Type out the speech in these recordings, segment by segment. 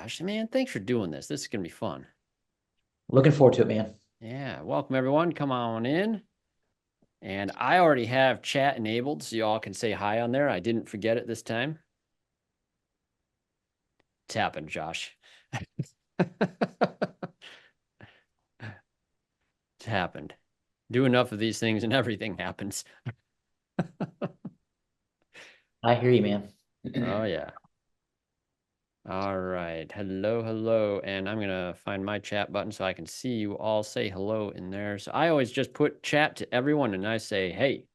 Josh. Man, thanks for doing this. This is going to be fun. Looking forward to it, man. Yeah, welcome everyone. Come on in. And I already have chat enabled, so you all can say hi on there. I didn't forget it this time. It's happened, Josh. It's happened. Do enough of these things and everything happens. I hear you, man. Oh, yeah. All right. Hello, hello. And I'm going to find my chat button so I can see you all say hello in there. So I always just put chat to everyone and I say, hey.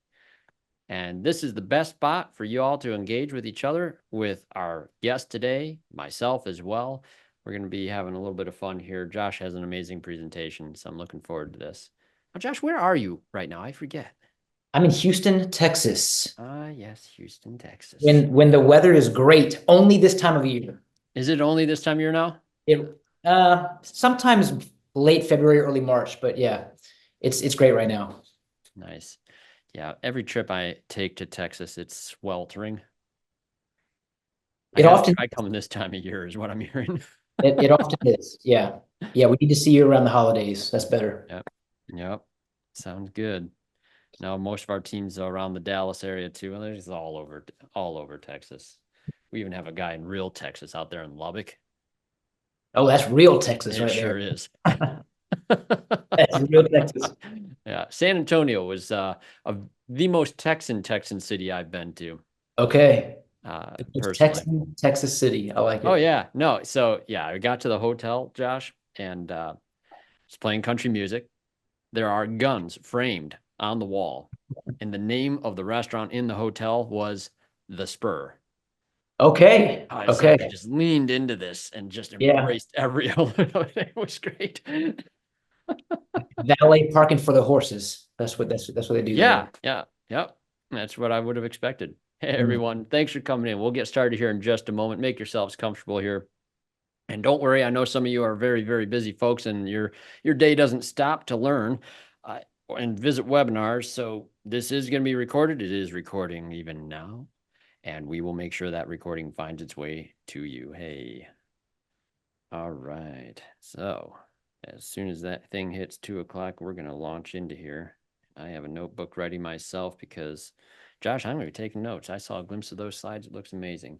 And this is the best spot for you all to engage with each other, with our guest today, myself as well. We're going to be having a little bit of fun here. Josh has an amazing presentation, so I'm looking forward to this. Now, Josh, where are you right now? I forget. I'm in Houston, Texas. Yes, Houston, Texas. When the weather is great, only this time of year. Is it only this time of year now? It sometimes late February, early March, but yeah, it's great right now. Nice. Yeah, every trip I take to Texas, it's sweltering. It often I come this time of year is what I'm hearing. it often is. Yeah. Yeah, we need to see you around the holidays. That's better. Yep. Yep. Sounds good. Now most of our teams are around the Dallas area too, and they're just all over Texas. We even have a guy in real Texas out there in Lubbock. Oh, that's real Texas It right sure there. is. That's real Texas. Yeah, San Antonio was the most Texan city I've been to. Okay. It's Personally. Texas City. I like Oh it. yeah, no. So yeah, I got to the hotel, Josh, and was playing country music. There are guns framed on the wall, and the name of the restaurant in the hotel was The Spur. Okay. So I Okay. just leaned into this and just Yeah. embraced every element of it. It was great. Valet parking for the horses. That's what they do Yeah, there. yeah, yep. That's what I would have expected. Hey, Mm. everyone. Thanks for coming in. We'll get started here in just a moment. Make yourselves comfortable here. And don't worry, I know some of you are very, very busy folks, and your day doesn't stop to learn and visit webinars. So this is going to be recorded. It is recording even now, and we will make sure that recording finds its way to you. Hey. All right. So as soon as that thing hits 2 o'clock, we're going to launch into here. I have a notebook ready myself because, Josh, I'm going to be taking notes. I saw a glimpse of those slides. It looks amazing.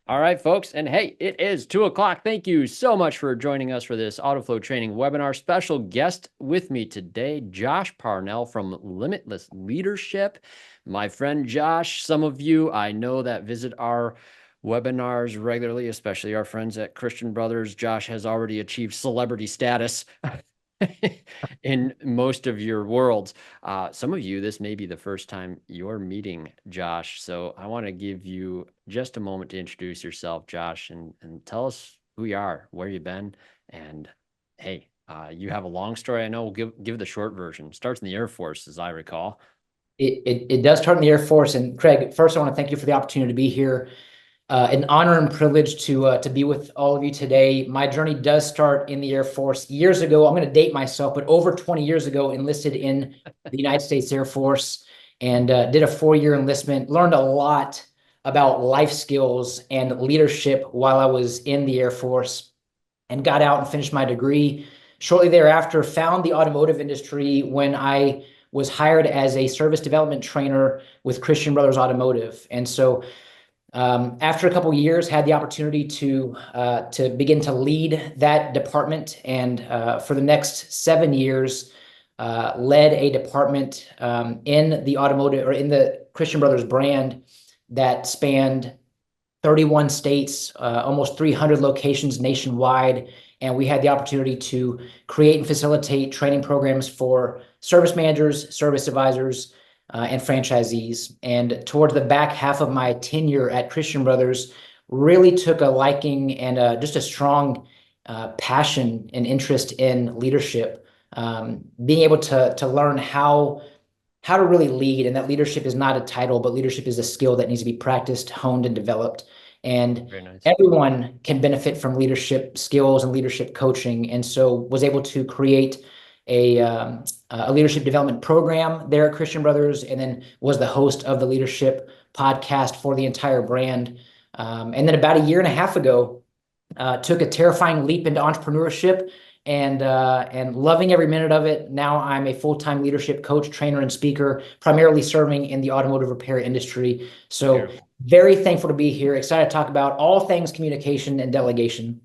All right, folks. And hey, it is 2 o'clock. Thank you so much for joining us for this Autoflow training webinar. Special guest with me today, Josh Parnell from Limitless Leadership. My friend Josh, some of you I know that visit our webinars regularly, especially our friends at Christian Brothers. Josh has already achieved celebrity status in most of your worlds. Some of you, this may be the first time you're meeting Josh. So I want to give you just a moment to introduce yourself, Josh, and tell us who you are, where you've been, and hey, you have a long story. I know. We'll give the short version. Starts in the Air Force, as I recall. It does start in the Air Force. And Craig, first, I want to thank you for the opportunity to be here. An honor and privilege to be with all of you today. My journey does start in the Air Force. Years ago, I'm going to date myself, but over 20 years ago, enlisted in the United States Air Force and did a 4-year enlistment. Learned a lot about life skills and leadership while I was in the Air Force, and got out and finished my degree. Shortly thereafter, found the automotive industry when I was hired as a service development trainer with Christian Brothers Automotive. And so after a couple of years, had the opportunity to begin to lead that department, and for the next 7 years, led a department in the automotive, or in the Christian Brothers brand, that spanned 31 states, almost 300 locations nationwide. And we had the opportunity to create and facilitate training programs for service managers, service advisors, and franchisees. And towards the back half of my tenure at Christian Brothers, really took a liking and just a strong passion and interest in leadership, being able to learn how to really lead, and that leadership is not a title, but leadership is a skill that needs to be practiced, honed, and developed. And Very nice. everyone can benefit from leadership skills and leadership coaching. And so was able to create a leadership development program there at Christian Brothers, and then was the host of the leadership podcast for the entire brand. And then about a year and a half ago, took a terrifying leap into entrepreneurship and loving every minute of it. Now I'm a full-time leadership coach, trainer, and speaker, primarily serving in the automotive repair industry. So Beautiful. very thankful to be here. Excited to talk about all things communication and delegation.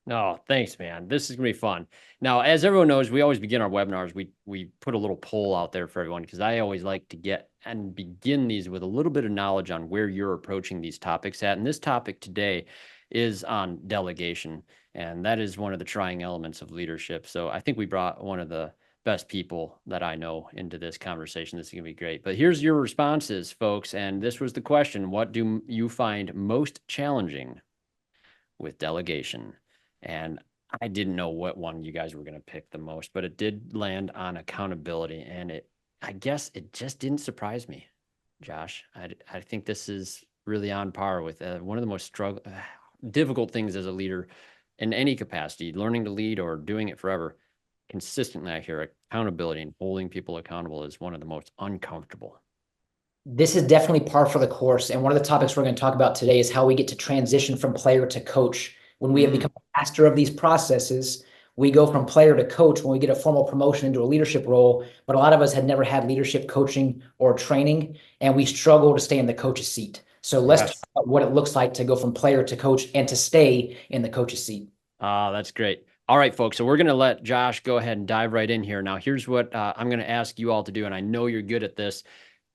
No, thanks, man. This is gonna be fun. Now, as everyone knows, we always begin our webinars. We put a little poll out there for everyone because I always like to get and begin these with a little bit of knowledge on where you're approaching these topics at. And this topic today is on delegation, and that is one of the trying elements of leadership. So I think we brought one of the best people that I know into this conversation. This is gonna be great. But here's your responses, folks. And this was the question: what do you find most challenging with delegation? And I didn't know what one you guys were going to pick the most, but it did land on accountability. And I guess it just didn't surprise me, Josh. I think this is really on par with one of the most difficult things as a leader in any capacity, learning to lead or doing it forever. Consistently, I hear accountability and holding people accountable is one of the most uncomfortable. This is definitely par for the course. And one of the topics we're going to talk about today is how we get to transition from player to coach. When we have become a master of these processes, we go from player to coach when we get a formal promotion into a leadership role. But a lot of us had never had leadership coaching or training, and we struggle to stay in the coach's seat. So let's talk Yes. about what it looks like to go from player to coach and to stay in the coach's seat. That's great. All right, folks. So we're going to let Josh go ahead and dive right in here. Now, here's what I'm going to ask you all to do, and I know you're good at this.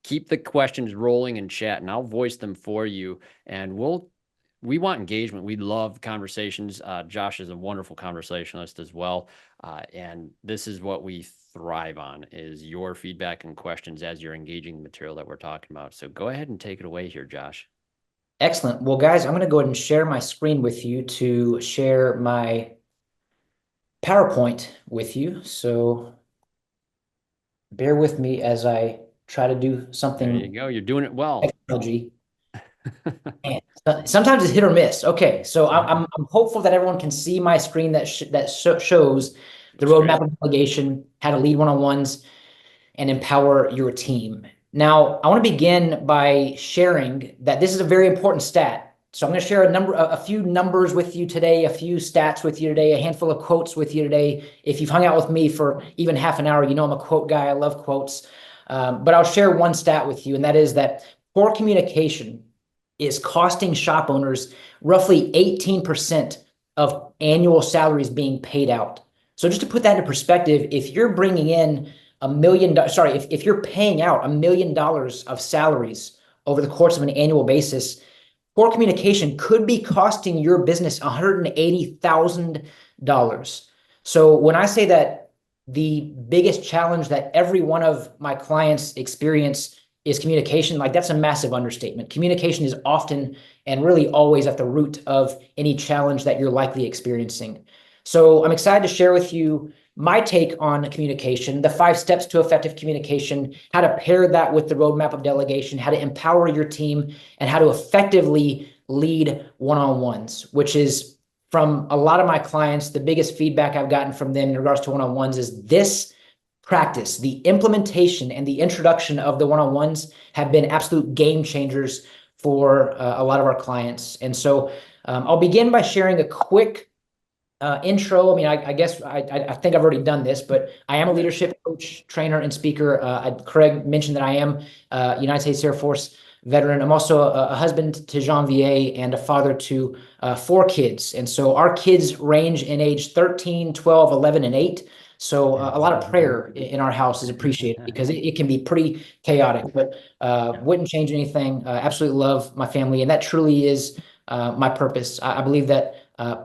Keep the questions rolling in chat, and I'll voice them for you. And we want engagement. We love conversations. Josh is a wonderful conversationalist as well. And this is what we thrive on is your feedback and questions as you're engaging the material that we're talking about. So go ahead and take it away here, Josh. Excellent. Well, guys, I'm going to go ahead and share my screen with you to share my PowerPoint with you. So bear with me as I try to do There you something go. You're doing it well. technology. And sometimes it's hit or miss. Okay, so I'm hopeful that everyone can see my screen that shows the Looks roadmap great. of delegation, how to lead one-on-ones, and empower your team. Now, I want to begin by sharing that this is a very important stat. So I'm going to share a few numbers with you today, a few stats with you today, a handful of quotes with you today. If you've hung out with me for even half an hour, you know I'm a quote guy. I love quotes. But I'll share one stat with you, and that is that poor communication is costing shop owners roughly 18% of annual salaries being paid out. So just to put that into perspective, if you're bringing in if you're paying out $1 million of salaries over the course of an annual basis, poor communication could be costing your business $180,000. So when I say that the biggest challenge that every one of my clients experience is communication, like that's a massive understatement. Communication is often and really always at the root of any challenge that you're likely experiencing. So I'm excited to share with you my take on communication, the 5 steps to effective communication, how to pair that with the roadmap of delegation, how to empower your team, and how to effectively lead one-on-ones, which is from a lot of my clients, the biggest feedback I've gotten from them in regards to one-on-ones is this practice, the implementation and the introduction of the one-on-ones have been absolute game changers for a lot of our clients. And so I'll begin by sharing a quick intro. I mean, I guess I think I've already done this, but I am a leadership coach, trainer, and speaker. Craig mentioned that I am a United States Air Force veteran. I'm also a husband to Jean-Vier and a father to 4 kids. And so our kids range in age 13, 12, 11, and 8. So a lot of prayer in our house is appreciated because it can be pretty chaotic, but wouldn't change anything. Absolutely love my family. And that truly is my purpose. I believe that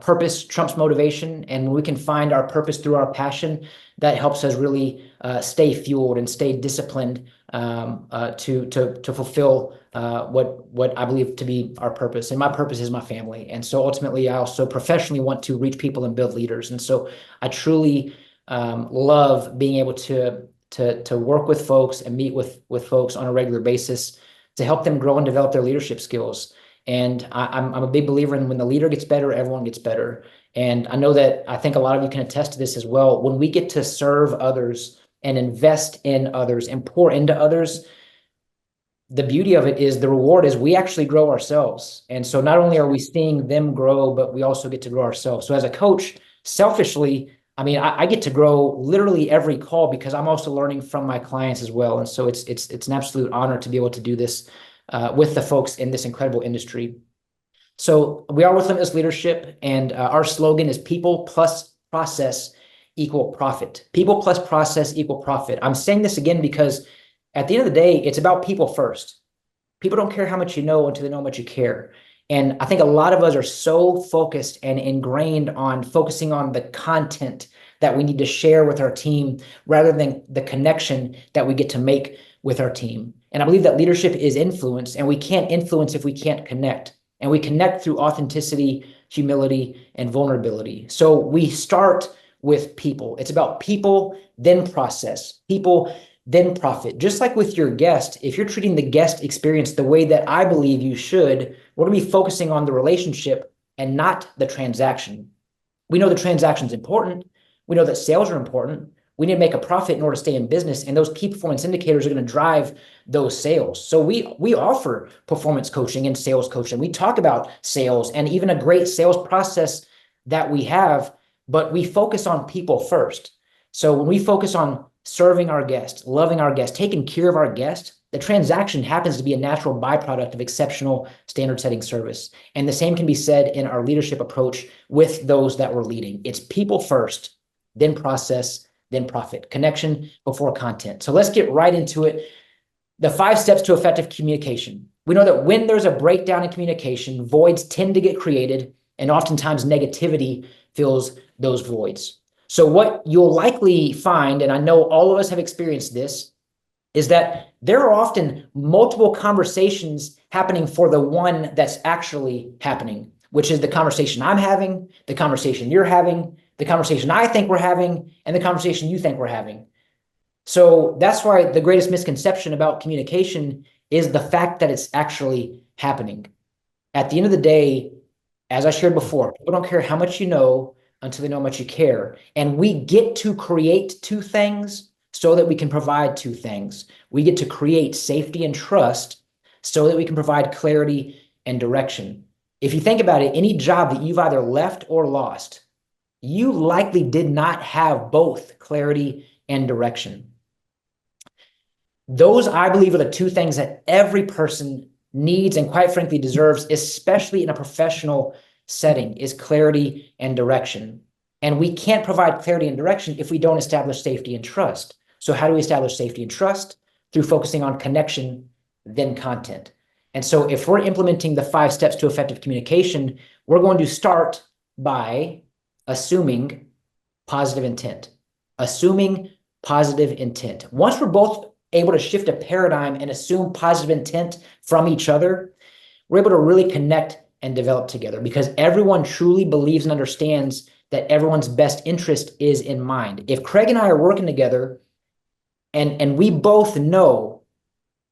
purpose trumps motivation. And when we can find our purpose through our passion, that helps us really stay fueled and stay disciplined to fulfill what I believe to be our purpose. And my purpose is my family. And so ultimately, I also professionally want to reach people and build leaders. And so I truly love being able to work with folks and meet with folks on a regular basis to help them grow and develop their leadership skills. And I'm a big believer in when the leader gets better, everyone gets better. And I know that I think a lot of you can attest to this as well. When we get to serve others and invest in others and pour into others, the beauty of it is the reward is we actually grow ourselves. And so not only are we seeing them grow, but we also get to grow ourselves. So as a coach, selfishly, I mean, I get to grow literally every call because I'm also learning from my clients as well. And so it's an absolute honor to be able to do this with the folks in this incredible industry. So we are with Limitless Leadership, and our slogan is people plus process equal profit. People plus process equal profit. I'm saying this again because at the end of the day, it's about people first. People don't care how much you know until they know how much you care. And I think a lot of us are so focused and ingrained on focusing on the content that we need to share with our team rather than the connection that we get to make with our team. And I believe that leadership is influence, and we can't influence if we can't connect. And we connect through authenticity, humility, and vulnerability. So we start with people. It's about people, then process. People, then profit. Just like with your guest, if you're treating the guest experience the way that I believe you should, we're going to be focusing on the relationship and not the transaction. We know the transaction is important. We know that sales are important. We need to make a profit in order to stay in business, and those key performance indicators are going to drive those sales. So we offer performance coaching and sales coaching. We talk about sales and even a great sales process that we have, but we focus on people first. So when we focus on serving our guests, loving our guests, taking care of our guests, the transaction happens to be a natural byproduct of exceptional standard setting service. And the same can be said in our leadership approach with those that we're leading. It's people first, then process, then profit. Connection before content. So let's get right into it. The 5 steps to effective communication. We know that when there's a breakdown in communication, voids tend to get created, and oftentimes negativity fills those voids. So what you'll likely find, and I know all of us have experienced this, is that there are often multiple conversations happening for the one that's actually happening, which is the conversation I'm having, the conversation you're having, the conversation I think we're having, and the conversation you think we're having. So that's why the greatest misconception about communication is the fact that it's actually happening. At the end of the day, as I shared before, people don't care how much you know until they know how much you care. And we get to create 2 things so that we can provide 2 things. We get to create safety and trust so that we can provide clarity and direction. If you think about it, any job that you've either left or lost, you likely did not have both clarity and direction. Those, I believe, are the 2 things that every person needs and quite frankly deserves, especially in a professional setting, is clarity and direction. And we can't provide clarity and direction if we don't establish safety and trust. So how do we establish safety and trust? Through focusing on connection, then content. And so if we're implementing the 5 steps to effective communication, we're going to start by assuming positive intent. Assuming positive intent. Once we're both able to shift a paradigm and assume positive intent from each other, we're able to really connect and develop together because everyone truly believes and understands that everyone's best interest is in mind. If Craig and I are working together and we both know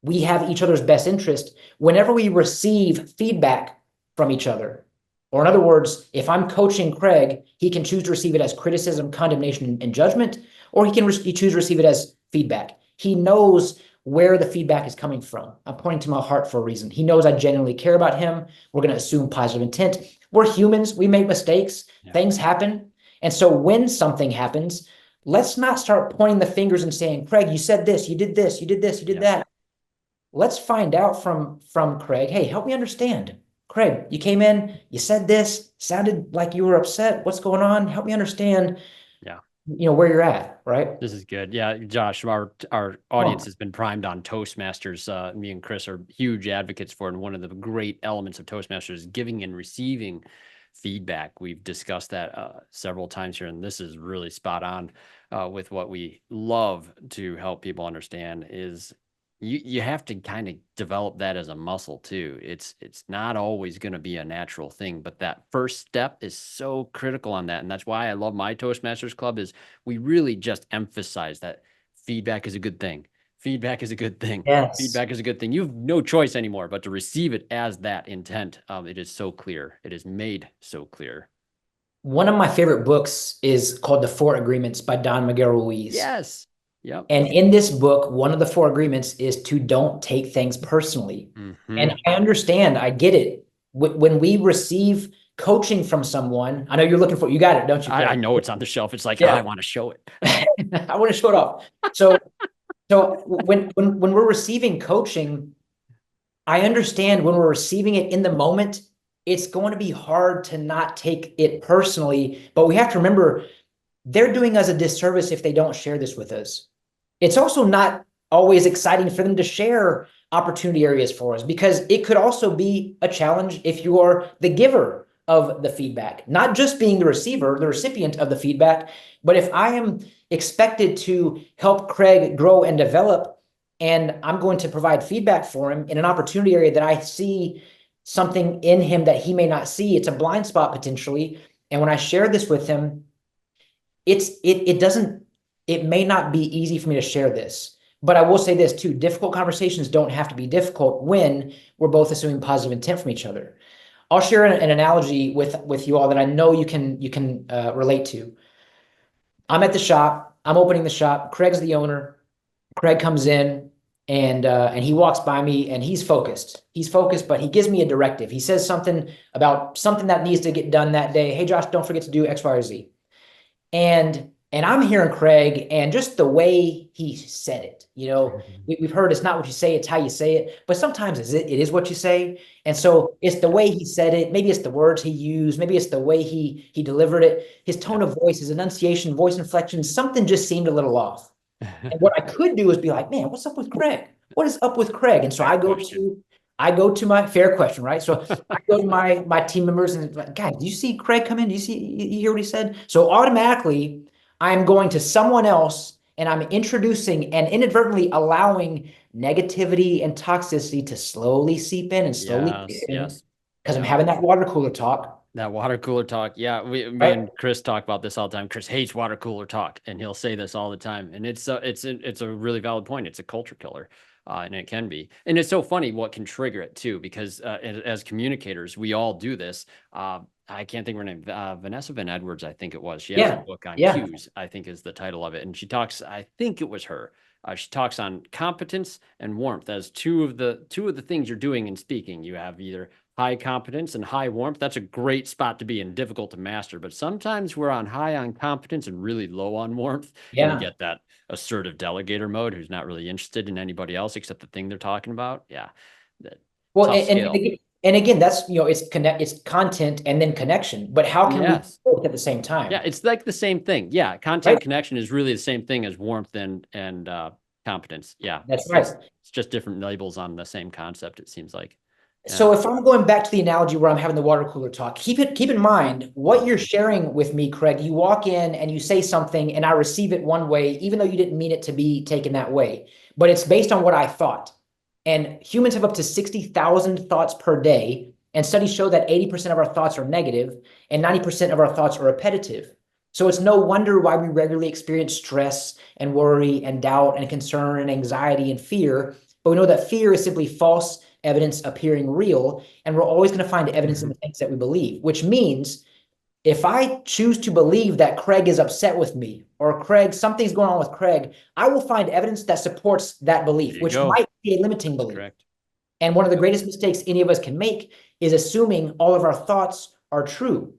we have each other's best interest, whenever we receive feedback from each other, or in other words, if I'm coaching Craig, he can choose to receive it as criticism, condemnation, and judgment, or he choose to receive it as feedback. He knows where the feedback is coming from. I'm pointing to my heart for a reason. He knows I genuinely care about him. We're going to assume positive intent. We're humans. We make mistakes. Yeah. Things happen. And so when something happens, let's not start pointing the fingers and saying, Craig, you said this, you did this, you did this, you did that. Let's find out from Craig, hey, help me understand. Craig, you came in, you said this, sounded like you were upset. What's going on? Help me understand. Where you're at, right? This is good. Yeah, Josh, our audience has been primed on Toastmasters. Me and Chris are huge advocates for it. And one of the great elements of Toastmasters is giving and receiving feedback. We've discussed that several times here, and this is really spot on with what we love to help people understand is you have to kind of develop that as a muscle too. It's not always going to be a natural thing, but that first step is so critical on that. And that's why I love my Toastmasters Club is we really just emphasize that feedback is a good thing. Feedback is a good thing. Yes. Feedback is a good thing. You have no choice anymore, but to receive it as that intent. It is so clear. It is made so clear. One of my favorite books is called The 4 Agreements by Don Miguel Ruiz. Yes. Yep. And in this book, one of the 4 agreements is to don't take things personally. And I understand, I get it. When we receive coaching from someone, I know you're looking for, you got it, don't you, Craig? I know it's on the shelf. It's like, Yeah. I want to show it. I want to show it off. So when we're receiving coaching, I understand when we're receiving it in the moment, it's going to be hard to not take it personally, but we have to remember they're doing us a disservice if they don't share this with us. It's also not always exciting for them to share opportunity areas for us, because it could also be a challenge if you are the giver of the feedback, not just being the receiver, the recipient of the feedback, but if I am expected to help Craig grow and develop, and I'm going to provide feedback for him in an opportunity area that I see something in him that he may not see, it's a blind spot potentially. And when I share this with him, it may not be easy for me to share this, but I will say this too: difficult conversations don't have to be difficult when we're both assuming positive intent from each other. I'll share an analogy with you all that I know you can relate to. I'm at the shop. I'm opening the shop. Craig's the owner. Craig comes in and he walks by me and he's focused. He's focused, but he gives me a directive. He says something about something that needs to get done that day. Hey, Josh, don't forget to do X, Y, or Z. And I'm hearing Craig, and just the way he said it, we've heard it's not what you say, it's how you say it. But sometimes it is what you say. And so it's the way he said it. Maybe it's the words he used. Maybe it's the way he delivered it. His tone of voice, his enunciation, voice inflection, something just seemed a little off. And what I could do is be like, man, what's up with Craig? What is up with Craig? And so I go to my fair question, right? So I go to my team members and like, guys, do you see Craig come in? Do you hear what he said? So automatically I'm going to someone else and I'm introducing and inadvertently allowing negativity and toxicity to slowly seep in and slowly yes. Because I'm having that water cooler talk. That water cooler talk. Yeah. Me and Chris talk about this all the time. Chris hates water cooler talk, and he'll say this all the time. And it's a really valid point. It's a culture killer. And it can be. And it's so funny what can trigger it too, because as communicators, we all do this. I can't think of her name. Vanessa Van Edwards, I think it was. She has a book on cues, I think is the title of it. And she talks, I think it was her. She talks on competence and warmth as two of the things you're doing in speaking. You have either high competence and high warmth. That's a great spot to be in, difficult to master. But sometimes we're high on competence and really low on warmth. And you get that assertive delegator mode who's not really interested in anybody else except the thing they're talking about. Yeah. Well, and again, that's, it's content and then connection, but how can we both at the same time? Yeah, it's like the same thing. Yeah, content connection is really the same thing as warmth and competence. Yeah, that's right. It's just different labels on the same concept, it seems like. So if I'm going back to the analogy where I'm having the water cooler talk, keep in mind what you're sharing with me, Craig. You walk in and you say something and I receive it one way, even though you didn't mean it to be taken that way, but it's based on what I thought. And humans have up to 60,000 thoughts per day. And studies show that 80% of our thoughts are negative and 90% of our thoughts are repetitive. So it's no wonder why we regularly experience stress and worry and doubt and concern and anxiety and fear. But we know that fear is simply false evidence appearing real. And we're always going to find evidence in the things that we believe, which means if I choose to believe that Craig is upset with me or something's going on with Craig, I will find evidence that supports that belief, which might be a limiting belief. Correct. And one of the greatest mistakes any of us can make is assuming all of our thoughts are true.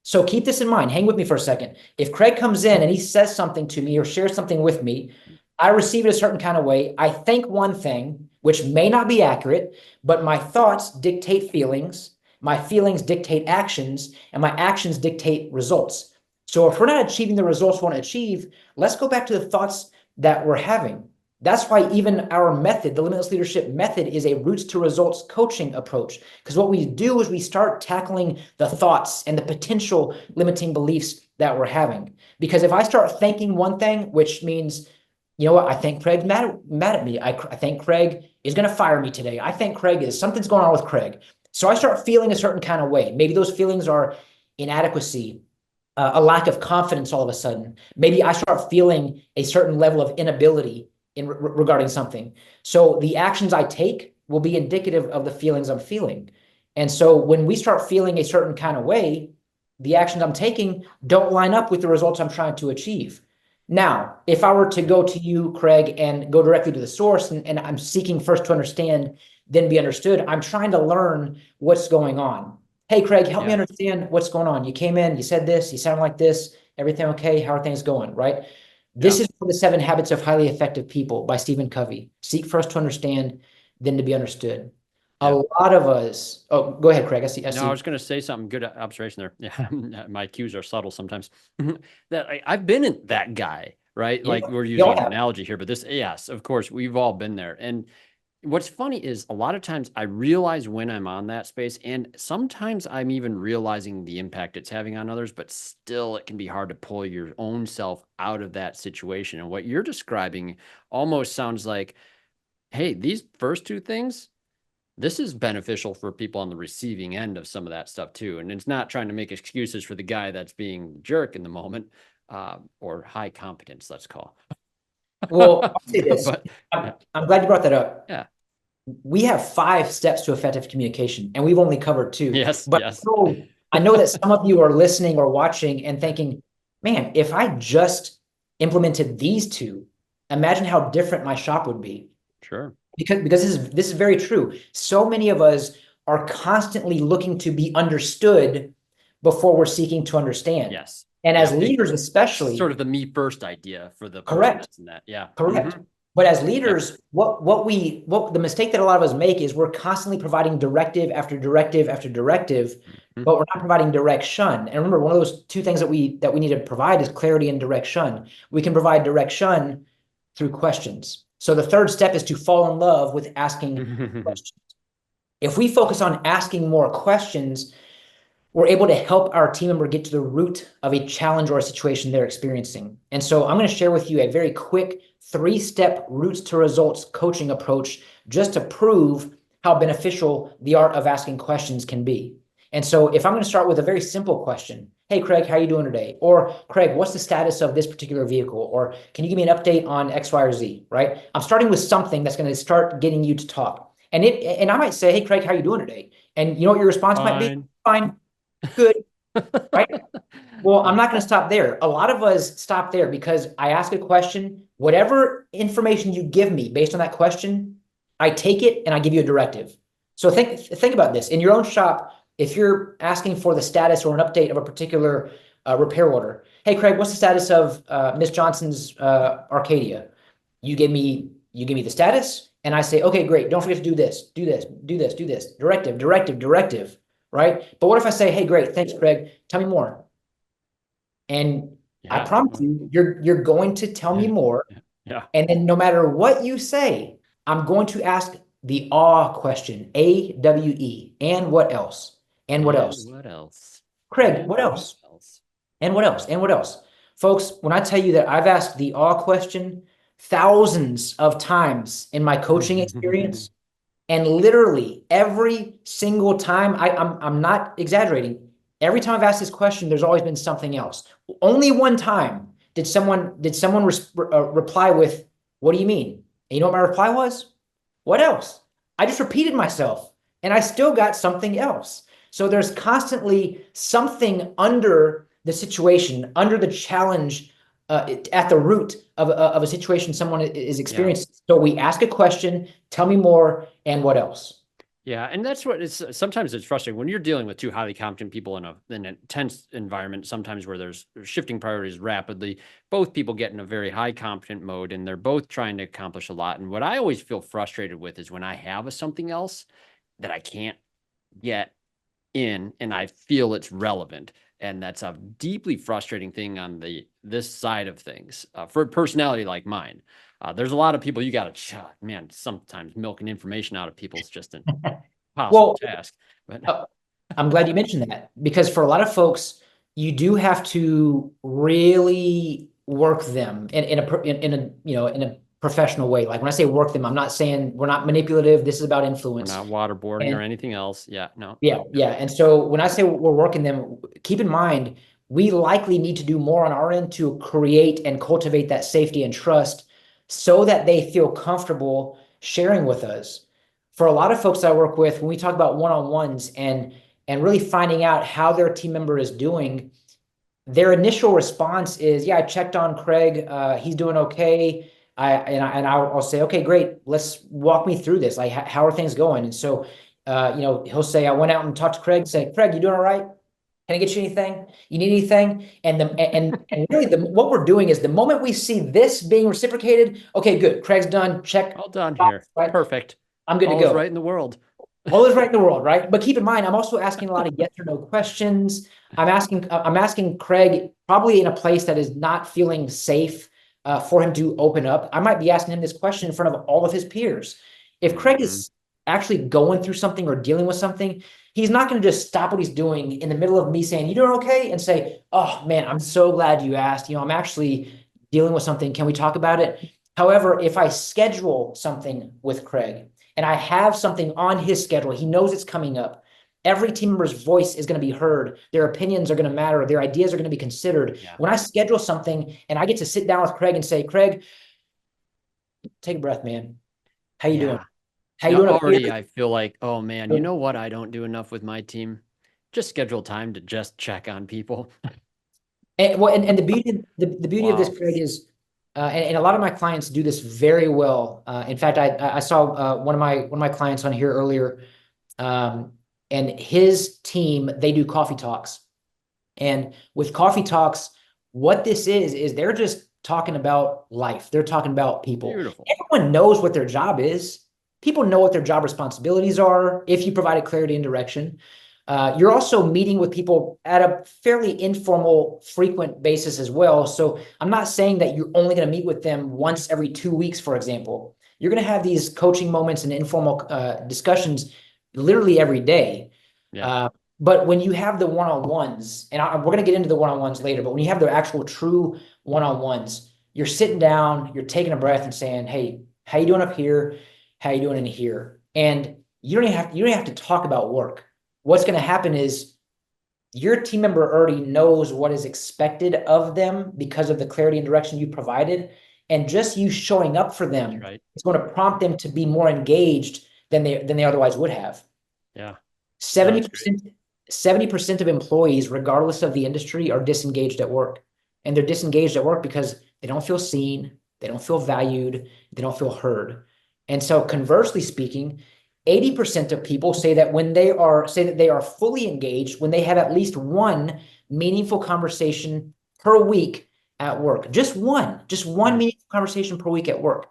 So keep this in mind. Hang with me for a second. If Craig comes in and he says something to me or shares something with me, I receive it a certain kind of way. I think one thing, which may not be accurate, but my thoughts dictate feelings. My feelings dictate actions, and my actions dictate results. So if we're not achieving the results we want to achieve, let's go back to the thoughts that we're having. That's why even our method, the Limitless Leadership method, is a roots to results coaching approach. Because what we do is we start tackling the thoughts and the potential limiting beliefs that we're having. Because if I start thinking one thing, which means, you know what, I think Craig's mad at me. I think Craig is going to fire me today. I think something's going on with Craig. So I start feeling a certain kind of way. Maybe those feelings are inadequacy, a lack of confidence all of a sudden. Maybe I start feeling a certain level of inability regarding something. So the actions I take will be indicative of the feelings I'm feeling. And so when we start feeling a certain kind of way, the actions I'm taking don't line up with the results I'm trying to achieve. Now, if I were to go to you, Craig, and go directly to the source, and I'm seeking first to understand, then be understood, I'm trying to learn what's going on. Hey, Craig, help me Yeah. understand what's going on. You came in, you said this, you sound like this, everything okay? How are things going, right? This Yeah. is the 7 Habits of Highly Effective People by Stephen Covey. Seek first to understand, then to be understood. A Yeah. lot of us, oh, go ahead, Craig. I see. No, I was going to say something. Good observation there. Yeah, my cues are subtle sometimes. That I've been in that guy, right? Yeah, Like we're you all using an have. analogy here, but this, yes, of course, we've all been there. And what's funny is a lot of times I realize when I'm on that space, and sometimes I'm even realizing the impact it's having on others, but still it can be hard to pull your own self out of that situation. And what you're describing almost sounds like, hey, these first two things, this is beneficial for people on the receiving end of some of that stuff too. And it's not trying to make excuses for the guy that's being jerk in the moment, or high competence, let's call. Well, I'll say this. But yeah, I'm glad you brought that up. yeah, We have 5 steps to effective communication, and we've only covered 2. yes, But yes, I know that some of you are listening or watching and thinking, man, if I just implemented these 2, imagine how different my shop would be. sure, Because this is very true. So many of us are constantly looking to be understood before we're seeking to understand. yes, And yeah. as leaders, especially, Sort of the me first idea for the person correct. that's in that. Yeah. Correct. But as Yep. leaders, what the mistake that a lot of us make is we're constantly providing directive after directive after directive, Mhm. but we're not providing direction. And remember, one of those 2 things that we need to provide is clarity and direction. We can provide direction through questions. So the third step is to fall in love with asking questions. If we focus on asking more questions, we're able to help our team member get to the root of a challenge or a situation they're experiencing. And so I'm going to share with you a very quick 3-step roots to results coaching approach just to prove how beneficial the art of asking questions can be. And so if I'm going to start with a very simple question, hey, Craig, how are you doing today? Or Craig, what's the status of this particular vehicle? Or can you give me an update on X, Y, or Z, right? I'm starting with something that's going to start getting you to talk. And I might say, hey, Craig, how are you doing today? And you know what your response might be? Fine. Fine, good, right? Well, I'm not going to stop there. A lot of us stop there because I ask a question. Whatever information you give me based on that question, I take it and I give you a directive. So think about this. In your own shop, if you're asking for the status or an update of a particular repair order, hey, Craig, what's the status of Miss Johnson's Arcadia? You give me the status, and I say, okay, great. Don't forget to do this, do this, do this, do this. Directive, directive, directive, right? But what if I say, hey, great, thanks, Craig. Tell me more. And I Yeah. promise you, you're going to tell me Yeah. more. Yeah. And then no matter what you say, I'm going to ask the awe question, AWE. And what else? And what And else? what else? Craig, And what what else? else? And what else? And what else? Folks, when I tell you that I've asked the awe question thousands of times in my coaching experience, and literally every single time, I'm not exaggerating. Every time I've asked this question, there's always been something else. Only one time did someone reply with, "What do you mean?" And you know what my reply was? What else? I just repeated myself, and I still got something else. So there's constantly something under the situation, under the challenge, at the root of a situation someone is Yeah. experiencing. So we ask a question, tell me more, and what else? Yeah, and that's what it's sometimes it's frustrating when you're dealing with 2 highly competent people in an intense environment, sometimes where there's shifting priorities rapidly. Both people get in a very high competent mode and they're both trying to accomplish a lot. And what I always feel frustrated with is when I have something else that I can't get in and I feel it's relevant. And that's a deeply frustrating thing on this side of things, for a personality like mine. There's a lot of people you got to, man, sometimes milking information out of people is just an impossible Well, task. But uh, I'm glad you mentioned that because for a lot of folks, you do have to really work them in a professional way. Like when I say work them, I'm not saying we're not manipulative. This is about we're influence. not waterboarding or And anything else. Yeah, no. yeah, yeah. And so when I say we're working them, keep in mind, we likely need to do more on our end to create and cultivate that safety and trust so that they feel comfortable sharing with us. For a lot of folks I work with, when we talk about one-on-ones and really finding out how their team member is doing, their initial response is, yeah, I checked on Craig. He's doing okay. I'll say, okay, great. Let's walk me through this. Like, how are things going? And so, he'll say, I went out and talked to Craig. Say, Craig, you doing all right? Can I get you anything? You need anything? And really, what we're doing is the moment we see this being reciprocated, okay, good. Craig's done. Check. All done here. Right. Perfect. I'm good to All is go. right in the world. All is right in the world, right? But keep in mind, I'm also asking a lot of yes or no questions. I'm asking Craig probably in a place that is not feeling safe for him to open up. I might be asking him this question in front of all of his peers. If Craig is actually going through something or dealing with something, he's not going to just stop what he's doing in the middle of me saying, "You doing okay?" and say, "Oh man, I'm so glad you asked. I'm actually dealing with something. Can we talk about it?" However, if I schedule something with Craig and I have something on his schedule, he knows it's coming up. Every team member's voice is going to be heard. Their opinions are going to matter. Their ideas are going to be considered. Yeah. When I schedule something and I get to sit down with Craig and say, Craig, take a breath, man. How you doing? How you doing up Already, here? I feel like, oh man, you know what? I don't do enough with my team. Just schedule time to just check on people. And the beauty of this, Wow. Craig, is and a lot of my clients do this very well. In fact, I saw one of my clients on here earlier, and his team, they do coffee talks. And with coffee talks, what this is they're just talking about life. They're talking about people. Beautiful. Everyone knows what their job is. People know what their job responsibilities are if you provided clarity and direction. You're also meeting with people at a fairly informal, frequent basis as well. So I'm not saying that you're only going to meet with them once every 2 weeks, for example. You're going to have these coaching moments and informal discussions literally every day. Yeah. But when you have the one-on-ones, and we're going to get into the one-on-ones later, but when you have the actual true one-on-ones, you're sitting down, you're taking a breath and saying, "Hey, how you doing up here? How you doing in here?" And you don't have to talk about work. What's going to happen is your team member already knows what is expected of them because of the clarity and direction you provided. And just you showing up for them, Right. it's going to prompt them to be more engaged than they otherwise would have. Yeah. No, that's great. 70% of employees, regardless of the industry, are disengaged at work. And they're disengaged at work because they don't feel seen, they don't feel valued, they don't feel heard. And so conversely speaking, 80% of people say that they are fully engaged when they have at least one meaningful conversation per week at work. Just one meaningful conversation per week at work.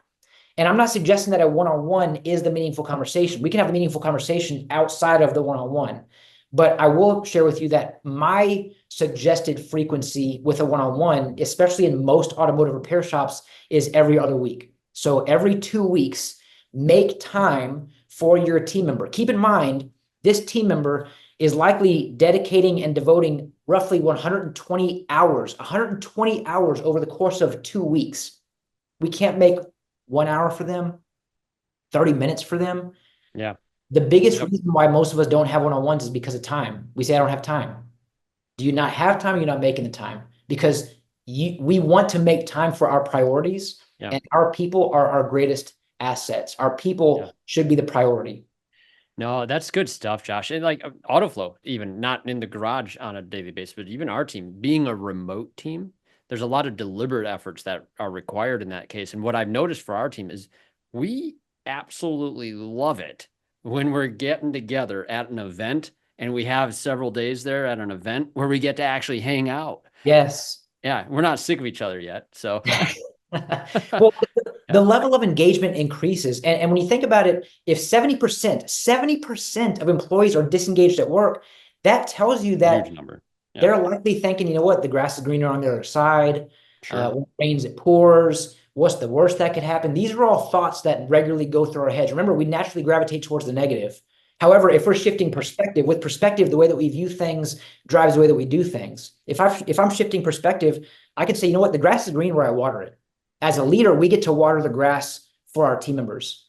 And I'm not suggesting that a one-on-one is the meaningful conversation. We can have a meaningful conversation outside of the one-on-one. But I will share with you that my suggested frequency with a one-on-one, especially in most automotive repair shops, is every other week. So every 2 weeks, make time for your team member. Keep in mind, this team member is likely dedicating and devoting roughly 120 hours over the course of 2 weeks. We can't make 1 hour for them, 30 minutes for them. Yeah. The biggest reason why most of us don't have one-on-ones is because of time. We say, I don't have time. Do you not have time or you're not making the time? Because we want to make time for our priorities, and our people are our greatest assets. Our people should be the priority. No, that's good stuff, Josh. And like Autoflow, even not in the garage on a daily basis, but even our team being a remote team, there's a lot of deliberate efforts that are required in that case. And what I've noticed for our team is we absolutely love it when we're getting together at an event and we have several days there at an event where we get to actually hang out. Yes. Yeah, we're not sick of each other yet. So well, the level of engagement increases. And when you think about it, if 70% of employees are disengaged at work, that tells you that huge number. they're likely thinking, you know what, the grass is greener on the other side. Sure. When it rains, it pours. What's the worst that could happen? These are all thoughts that regularly go through our heads. Remember, we naturally gravitate towards the negative. However, if we're shifting perspective, with perspective, the way that we view things drives the way that we do things. If I'm shifting perspective, I can say, you know what, the grass is green where I water it. As a leader, we get to water the grass for our team members.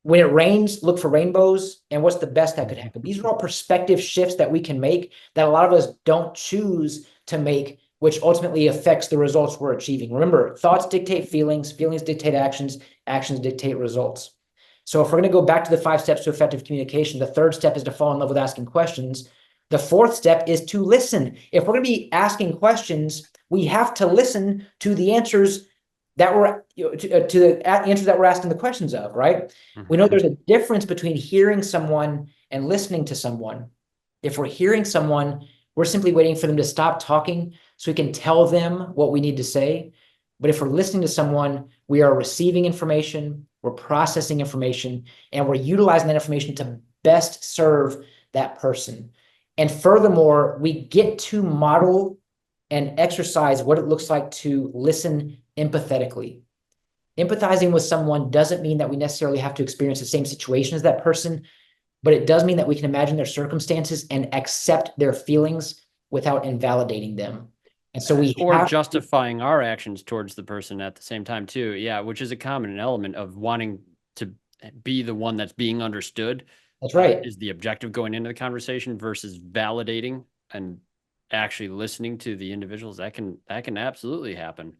When it rains, look for rainbows. And what's the best that could happen? These are all perspective shifts that we can make that a lot of us don't choose to make, which ultimately affects the results we're achieving. Remember, thoughts dictate feelings, feelings dictate actions, actions dictate results. So if we're going to go back to the 5 steps to effective communication, the third step is to fall in love with asking questions. The fourth step is to listen. If we're going to be asking questions, we have to listen to the answers that we're to the answers that we're asking the questions of, right? We know there's a difference between hearing someone and listening to someone. If we're hearing someone, we're simply waiting for them to stop talking so we can tell them what we need to say. But if we're listening to someone, we are receiving information, we're processing information, and we're utilizing that information to best serve that person. And furthermore, we get to model and exercise what it looks like to listen empathetically. Empathizing with someone doesn't mean that we necessarily have to experience the same situation as that person, but it does mean that we can imagine their circumstances and accept their feelings without invalidating them. And so we or have justifying our actions towards the person at the same time too. Yeah, which is a common element of wanting to be the one that's being understood. that's right. Is the objective going into the conversation versus validating and actually listening to the individuals. That can absolutely happen.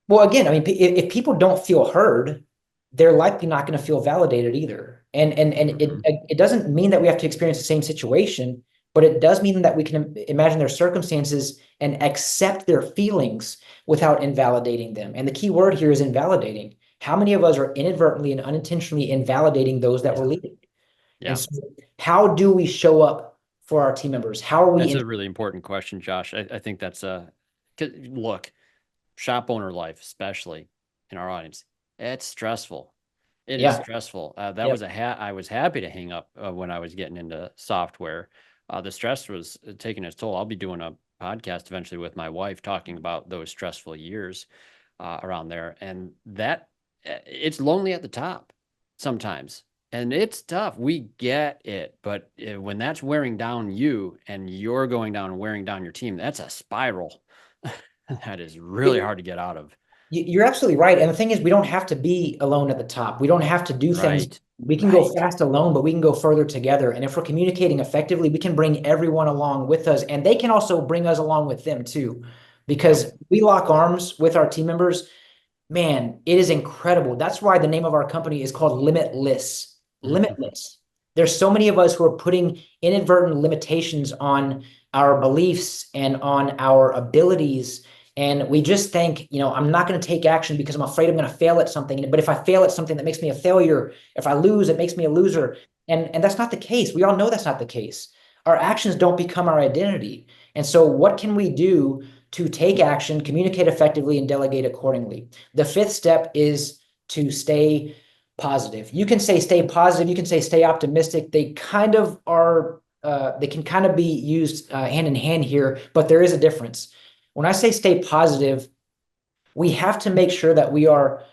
Well, again, I mean, if people don't feel heard, they're likely not going to feel validated either. And it doesn't mean that we have to experience the same situation, but it does mean that we can imagine their circumstances and accept their feelings without invalidating them. And the key word here is invalidating. How many of us are inadvertently and unintentionally invalidating those that we're leading? Yeah. And so how do we show up for our team members? How are we? That's a really important question, Josh. I think that's look, shop owner life, especially in our audience, it's stressful. It is stressful. That was I was happy to hang up when I was getting into software. The stress was taking its toll. I'll be doing a podcast eventually with my wife talking about those stressful years around there. And that it's lonely at the top sometimes. And it's tough. We get it. But when that's wearing down you and you're going down and wearing down your team, that's a spiral that is really hard to get out of. You're absolutely right. And the thing is, we don't have to be alone at the top. We don't have to do things. We can go fast alone, but we can go further together. And if we're communicating effectively, we can bring everyone along with us. And they can also bring us along with them too. Because we lock arms with our team members, man, it is incredible. That's why the name of our company is called Limitless. Limitless. There's so many of us who are putting inadvertent limitations on our beliefs and on our abilities. And we just think, I'm not going to take action because I'm afraid I'm going to fail at something. But if I fail at something, that makes me a failure. If I lose, it makes me a loser. And that's not the case. We all know that's not the case. Our actions don't become our identity. And so what can we do to take action, communicate effectively, and delegate accordingly? The fifth step is to stay positive. You can say stay positive. You can say stay optimistic. They kind of are, they can kind of be used hand in hand here, but there is a difference. When I say stay positive, we have to make sure that we are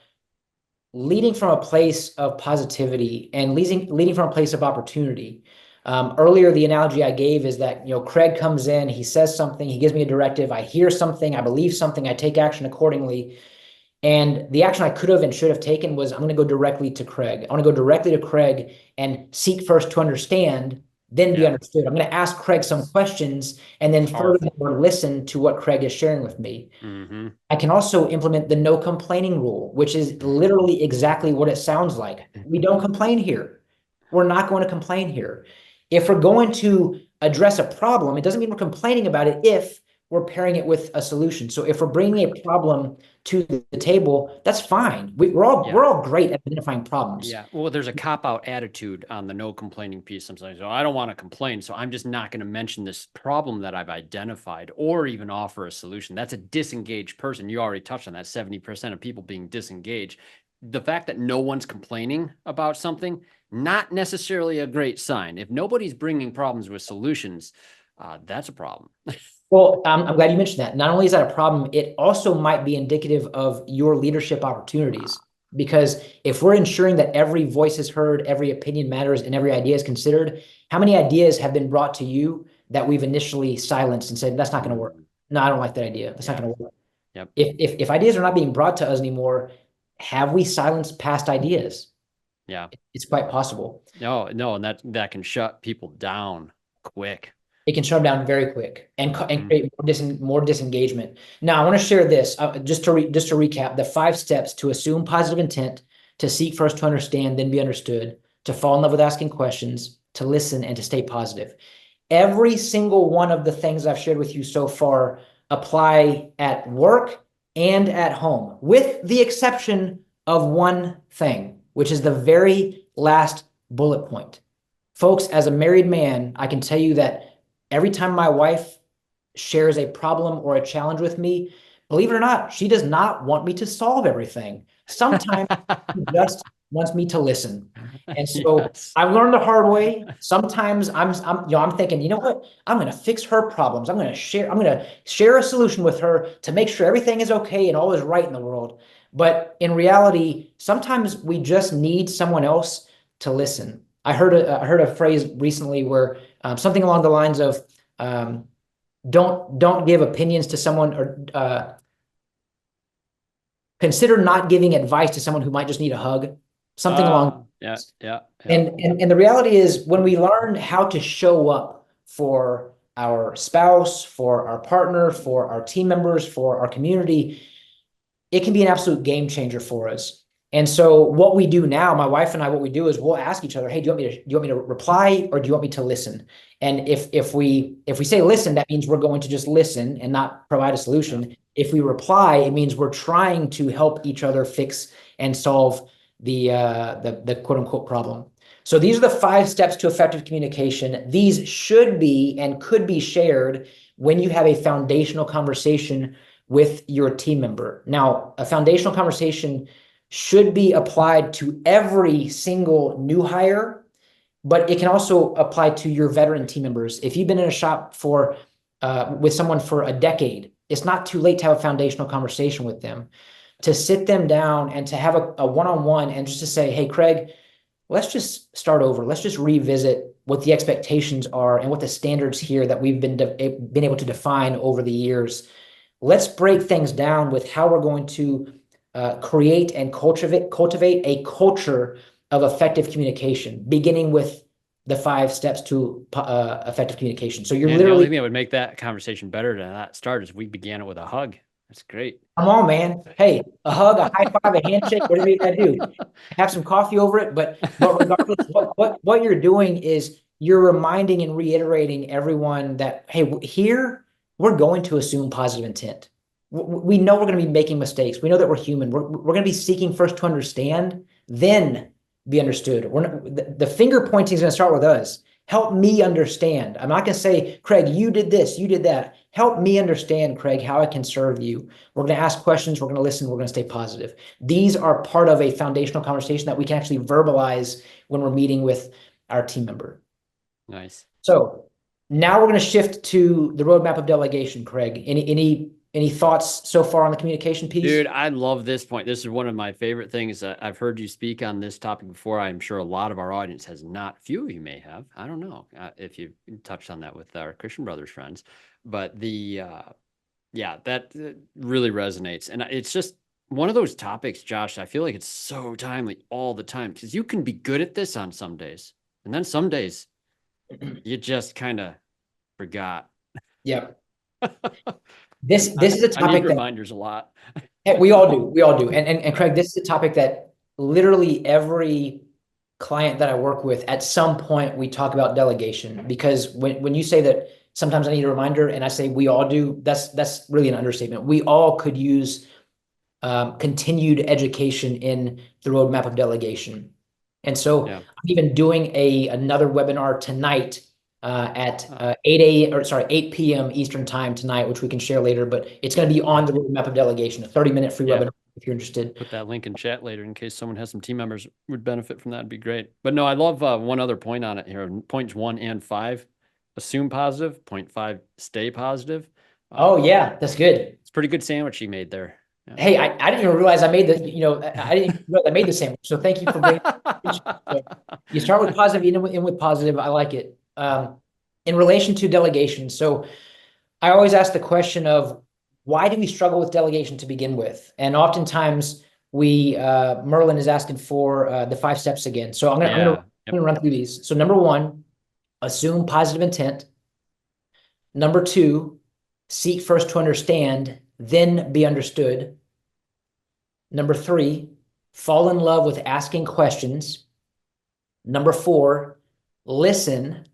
leading from a place of positivity and leading from a place of opportunity. Earlier, the analogy I gave is that, Craig comes in, he says something, he gives me a directive, I hear something, I believe something, I take action accordingly. And the action I could have and should have taken was, I'm going to go directly to Craig. I want to go directly to Craig and seek first to understand, then be understood. I'm going to ask Craig some questions and then furthermore listen to what Craig is sharing with me. I can also implement the no complaining rule, which is literally exactly what it sounds like. We don't complain here. We're not going to complain here. If we're going to address a problem, it doesn't mean we're complaining about it if we're pairing it with a solution. So if we're bringing a problem to the table, that's fine. We're all great at identifying problems. Yeah. Well, there's a cop-out attitude on the no complaining piece sometimes. Oh, I don't want to complain, so I'm just not going to mention this problem that I've identified or even offer a solution. That's a disengaged person. You already touched on that, 70% of people being disengaged. The fact that no one's complaining about something, not necessarily a great sign. If nobody's bringing problems with solutions, that's a problem. Well, I'm glad you mentioned that. Not only is that a problem, it also might be indicative of your leadership opportunities. Because if we're ensuring that every voice is heard, every opinion matters, and every idea is considered, how many ideas have been brought to you that we've initially silenced and said, that's not going to work? No, I don't like that idea. That's not going to work. Yep. If ideas are not being brought to us anymore, have we silenced past ideas? Yeah. It's quite possible. No, and that can shut people down quick. It can shut them down very quick and create more disengagement. Now, I want to share this just to recap the 5 steps to assume positive intent, to seek first to understand, then be understood, to fall in love with asking questions, to listen, and to stay positive. every single one of the things I've shared with you so far apply at work and at home, with the exception of one thing, which is the very last bullet point. Folks, as a married man, I can tell you that every time my wife shares a problem or a challenge with me, believe it or not, she does not want me to solve everything. Sometimes she just wants me to listen. And so Yes. I've learned the hard way. Sometimes I'm thinking, you know what? I'm going to fix her problems. I'm going to share a solution with her to make sure everything is okay and all is right in the world. But in reality, sometimes we just need someone else to listen. I heard a phrase recently where something along the lines of don't give opinions to someone, or consider not giving advice to someone who might just need a hug. Something along. Yeah, yeah, yeah. And the reality is, when we learn how to show up for our spouse, for our partner, for our team members, for our community, it can be an absolute game changer for us. And so what we do now, my wife and I, what we do is we'll ask each other, hey, do you want me to reply, or do you want me to listen? And if we say listen, that means we're going to just listen and not provide a solution. If we reply, it means we're trying to help each other fix and solve the quote unquote problem. So these are the 5 steps to effective communication. These should be and could be shared when you have a foundational conversation with your team member. Now, a foundational conversation should be applied to every single new hire, but it can also apply to your veteran team members. If you've been in a shop with someone for a decade, it's not too late to have a foundational conversation with them, to sit them down and to have a one-on-one, and just to say, hey, Craig, let's just start over. Let's just revisit what the expectations are and what the standards here that we've been able to define over the years. Let's break things down with how we're going to create and cultivate a culture of effective communication, beginning with the 5 steps to effective communication. So you're And the literally, only thing that would make that conversation better than that start is we began it with a hug. That's great. come on, man. Hey, a hug, a high five, a handshake, whatever you gotta do. Have some coffee over it. But regardless, what you're doing is you're reminding and reiterating everyone that, hey, here we're going to assume positive intent. We know we're going to be making mistakes. We know that we're human. We're going to be seeking first to understand, then be understood. The finger pointing is going to start with us. Help me understand. I'm not going to say, Craig, you did this, you did that. Help me understand, Craig, how I can serve you. We're going to ask questions. We're going to listen. We're going to stay positive. These are part of a foundational conversation that we can actually verbalize when we're meeting with our team member. Nice. So now we're going to shift to the roadmap of delegation, Craig. Any thoughts so far on the communication piece? Dude, I love this point. This is one of my favorite things. I've heard you speak on this topic before. I'm sure a lot of our audience has not. Few of you may have. I don't know if you touched on that with our Christian Brothers friends. But yeah, that really resonates. And it's just one of those topics, Josh, I feel like it's so timely all the time, because you can be good at this on some days. And then some days you just kind of forgot. Yep. This is a I need topic that reminders a lot. we all do. We all do. And Craig, this is a topic that literally every client that I work with, at some point we talk about delegation. Because when you say that sometimes I need a reminder, and I say we all do, that's really an understatement. We all could use continued education in the roadmap of delegation. And so Yeah. I'm even doing another webinar tonight at 8 p.m. Eastern time tonight, which we can share later, but it's going to be on the roadmap of delegation, a 30-minute free webinar if you're interested. Put that link in chat later in case someone has some team members would benefit from that. It'd be great. But no, I love one other point on it here. Points 1 and 5, assume positive. Point 5, stay positive. Oh yeah, that's good. It's a pretty good sandwich you made there. Yeah. Hey, I didn't even realize I made the, I didn't even realize I made the sandwich. So thank you for bringing so you start with positive, you end with positive. I like it. In relation to delegation. So I always ask the question of, why do we struggle with delegation to begin with? And oftentimes Merlin is asking for the 5 steps again. So I'm gonna run through these. So number 1, assume positive intent. Number 2, seek first to understand, then be understood. Number 3, fall in love with asking questions. Number 4, listen.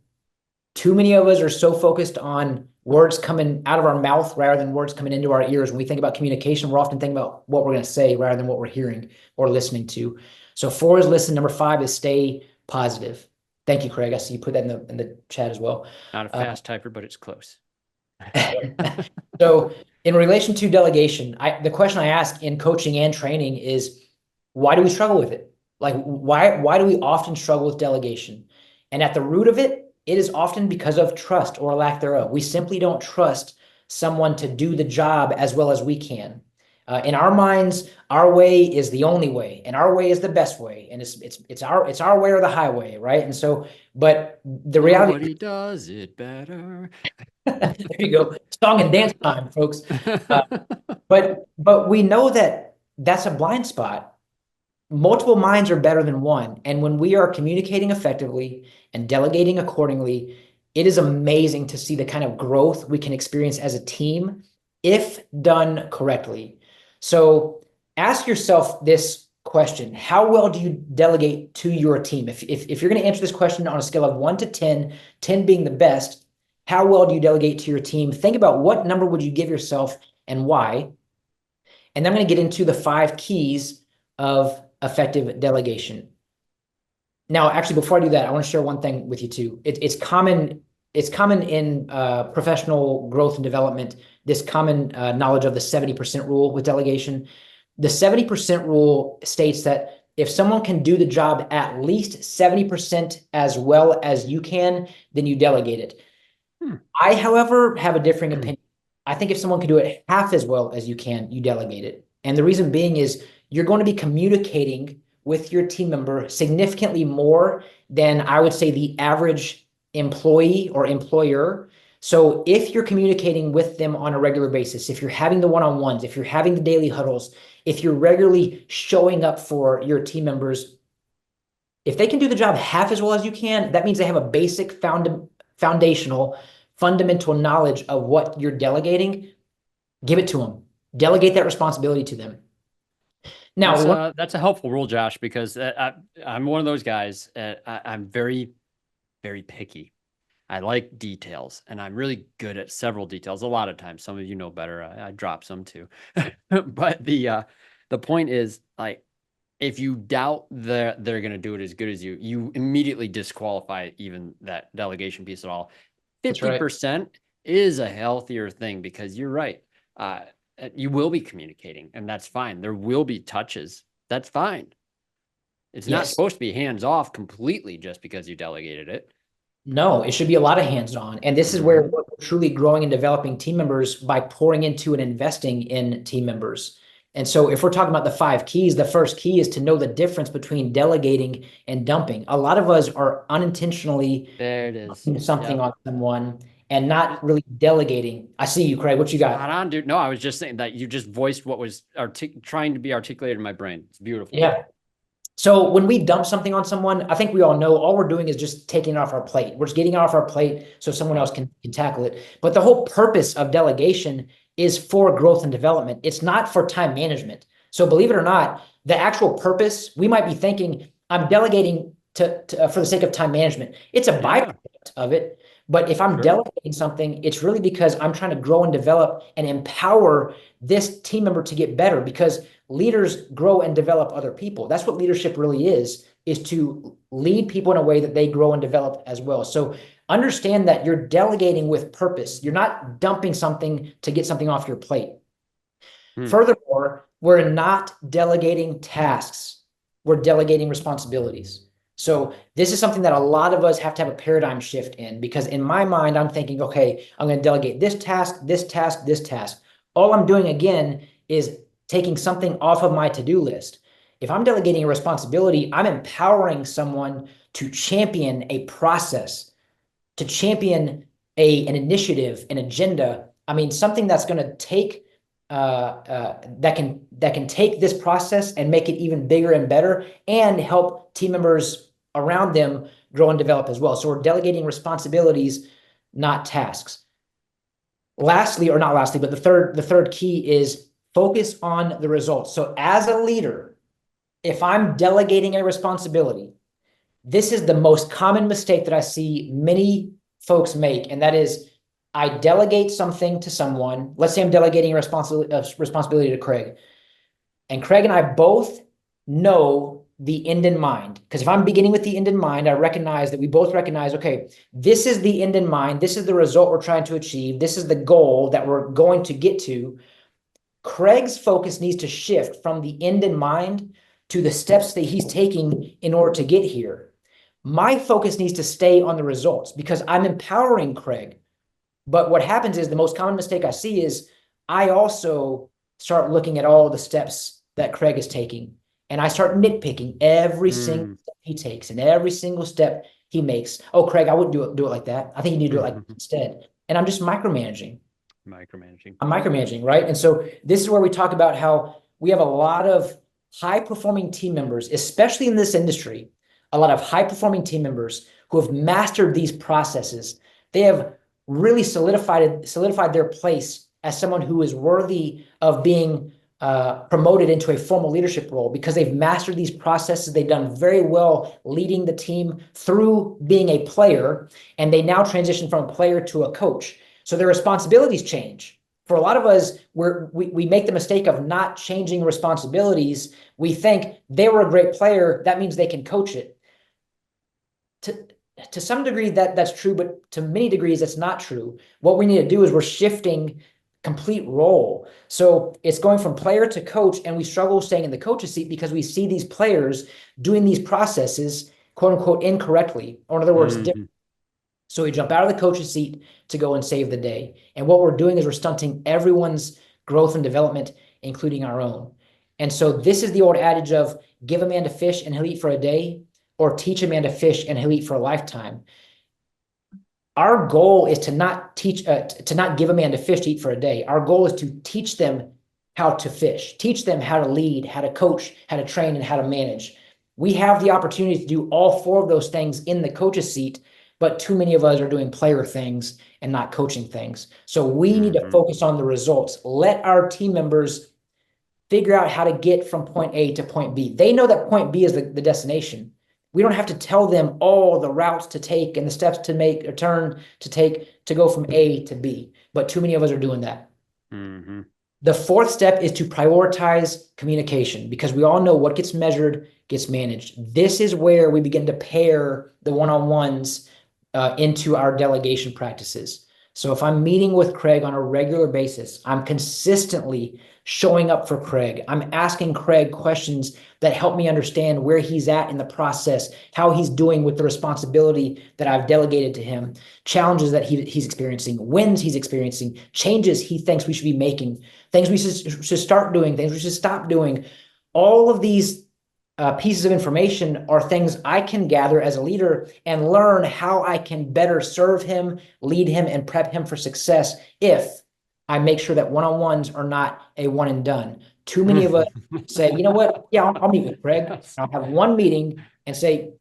Too many of us are so focused on words coming out of our mouth rather than words coming into our ears. When we think about communication, we're often thinking about what we're going to say rather than what we're hearing or listening to. So 4 is listen. Number 5 is stay positive. Thank you, Craig. I see you put that in the chat as well. Not a fast typer, but it's close. So in relation to delegation, the question I ask in coaching and training is, why do we struggle with it? Like, why do we often struggle with delegation? And at the root of it, it is often because of trust or lack thereof. We simply don't trust someone to do the job as well as we can. In our minds, our way is the only way, and our way is the best way, and it's our way or the highway, right? And so, but the reality, nobody does it better. there you go, song and dance time, folks. But we know that that's a blind spot. Multiple minds are better than one. And when we are communicating effectively and delegating accordingly, it is amazing to see the kind of growth we can experience as a team if done correctly. So ask yourself this question: how well do you delegate to your team? If you're going to answer this question on a scale of 1 to 10, 10 being the best, how well do you delegate to your team? Think about what number would you give yourself and why. And then I'm going to get into the 5 keys of effective delegation. Now, actually, before I do that, I want to share one thing with you too. It's common in professional growth and development, this common knowledge of the 70% rule with delegation. The 70% rule states that if someone can do the job at least 70% as well as you can, then you delegate it. I, however, have a differing opinion. I think if someone can do it half as well as you can, you delegate it. And the reason being is you're going to be communicating with your team member significantly more than, I would say, the average employee or employer. So if you're communicating with them on a regular basis, if you're having the one-on-ones, if you're having the daily huddles, if you're regularly showing up for your team members, if they can do the job half as well as you can, that means they have a basic foundational, fundamental knowledge of what you're delegating. Give it to them. Delegate that responsibility to them. Now, that's a helpful rule, Josh, because I'm one of those guys. I'm very, very picky. I like details, and I'm really good at several details. A lot of times, some of you know better. I drop some too, but the point is, like, if you doubt that they're going to do it as good as you, you immediately disqualify even that delegation piece at all. 50% is a healthier thing, because you're right. You will be communicating, and that's fine. There will be touches. That's fine. It's not supposed to be hands off completely just because you delegated it. No, it should be a lot of hands-on. And this is where we're truly growing and developing team members, by pouring into and investing in team members. And so if we're talking about the 5 keys, the first key is to know the difference between delegating and dumping. A lot of us are unintentionally dumping something on someone and not really delegating. I see you, Craig. What you got? Not on, dude. No, I was just saying that you just voiced what was trying to be articulated in my brain. It's beautiful. Yeah. So when we dump something on someone, I think we all know all we're doing is just taking it off our plate. We're just getting it off our plate so someone else can tackle it. But the whole purpose of delegation is for growth and development. It's not for time management. So believe it or not, the actual purpose, we might be thinking, I'm delegating to for the sake of time management. It's a byproduct of it. But if I'm delegating something, it's really because I'm trying to grow and develop and empower this team member to get better, because leaders grow and develop other people. That's what leadership really is to lead people in a way that they grow and develop as well. So understand that you're delegating with purpose. You're not dumping something to get something off your plate. Furthermore, we're not delegating tasks. We're delegating responsibilities. So this is something that a lot of us have to have a paradigm shift in, because in my mind, I'm thinking, okay, I'm going to delegate this task, this task, this task. All I'm doing again is taking something off of my to-do list. If I'm delegating a responsibility, I'm empowering someone to champion a process, to champion an initiative, an agenda. I mean, something that's going to take that can take this process and make it even bigger and better, and help team members around them grow and develop as well. So we're delegating responsibilities, not tasks. Lastly, or not lastly, but the third key is focus on the results. So as a leader, if I'm delegating a responsibility, this is the most common mistake that I see many folks make, and that is I delegate something to someone. Let's say I'm delegating a responsibility to Craig. And Craig and I both know the end in mind. Because if I'm beginning with the end in mind, I recognize that we both recognize, okay, this is the end in mind. This is the result we're trying to achieve. This is the goal that we're going to get to. Craig's focus needs to shift from the end in mind to the steps that he's taking in order to get here. My focus needs to stay on the results because I'm empowering Craig. But what happens is the most common mistake I see is I also start looking at all the steps that Craig is taking. And I start nitpicking every single step he takes and every single step he makes. Oh, Craig, I wouldn't do it like that. I think you need to do it like instead. And I'm just micromanaging. I'm micromanaging, right? And so this is where we talk about how we have a lot of high-performing team members, especially in this industry, a lot of high-performing team members who have mastered these processes. They have really solidified their place as someone who is worthy of being promoted into a formal leadership role because they've mastered these processes. They've done very well leading the team through being a player, and they now transition from a player to a coach. So their responsibilities change. For a lot of us, we make the mistake of not changing responsibilities. We think they were a great player. That means they can coach it. To some degree, that's true, but to many degrees, that's not true. What we need to do is we're shifting complete role. So it's going from player to coach, and we struggle staying in the coach's seat because we see these players doing these processes, quote unquote, incorrectly, or in other words, different. So we jump out of the coach's seat to go and save the day. And what we're doing is we're stunting everyone's growth and development, including our own. And so this is the old adage of give a man to fish and he'll eat for a day, or teach a man to fish and he'll eat for a lifetime. Our goal is to not give a man to fish to eat for a day. Our goal is to teach them how to fish, teach them how to lead, how to coach, how to train, and how to manage. We have the opportunity to do all four of those things in the coach's seat, but too many of us are doing player things and not coaching things. So we need to focus on the results. Let our team members figure out how to get from point A to point B. They know that point B is the destination. We don't have to tell them all the routes to take and the steps to make, a turn to take to go from A to B. But too many of us are doing that. The fourth step is to prioritize communication, because we all know what gets measured gets managed. This is where we begin to pair the one-on-ones into our delegation practices. So if I'm meeting with Craig on a regular basis, I'm consistently showing up for Craig. I'm asking Craig questions that help me understand where he's at in the process, how he's doing with the responsibility that I've delegated to him, challenges that he's experiencing, wins he's experiencing, changes he thinks we should be making, things we should start doing, things we should stop doing. All of these pieces of information are things I can gather as a leader and learn how I can better serve him, lead him, and prep him for success if I make sure that one-on-ones are not a one and done. Too many of us say, you know what? Yeah, I'll meet with Craig. I'll have one meeting and say,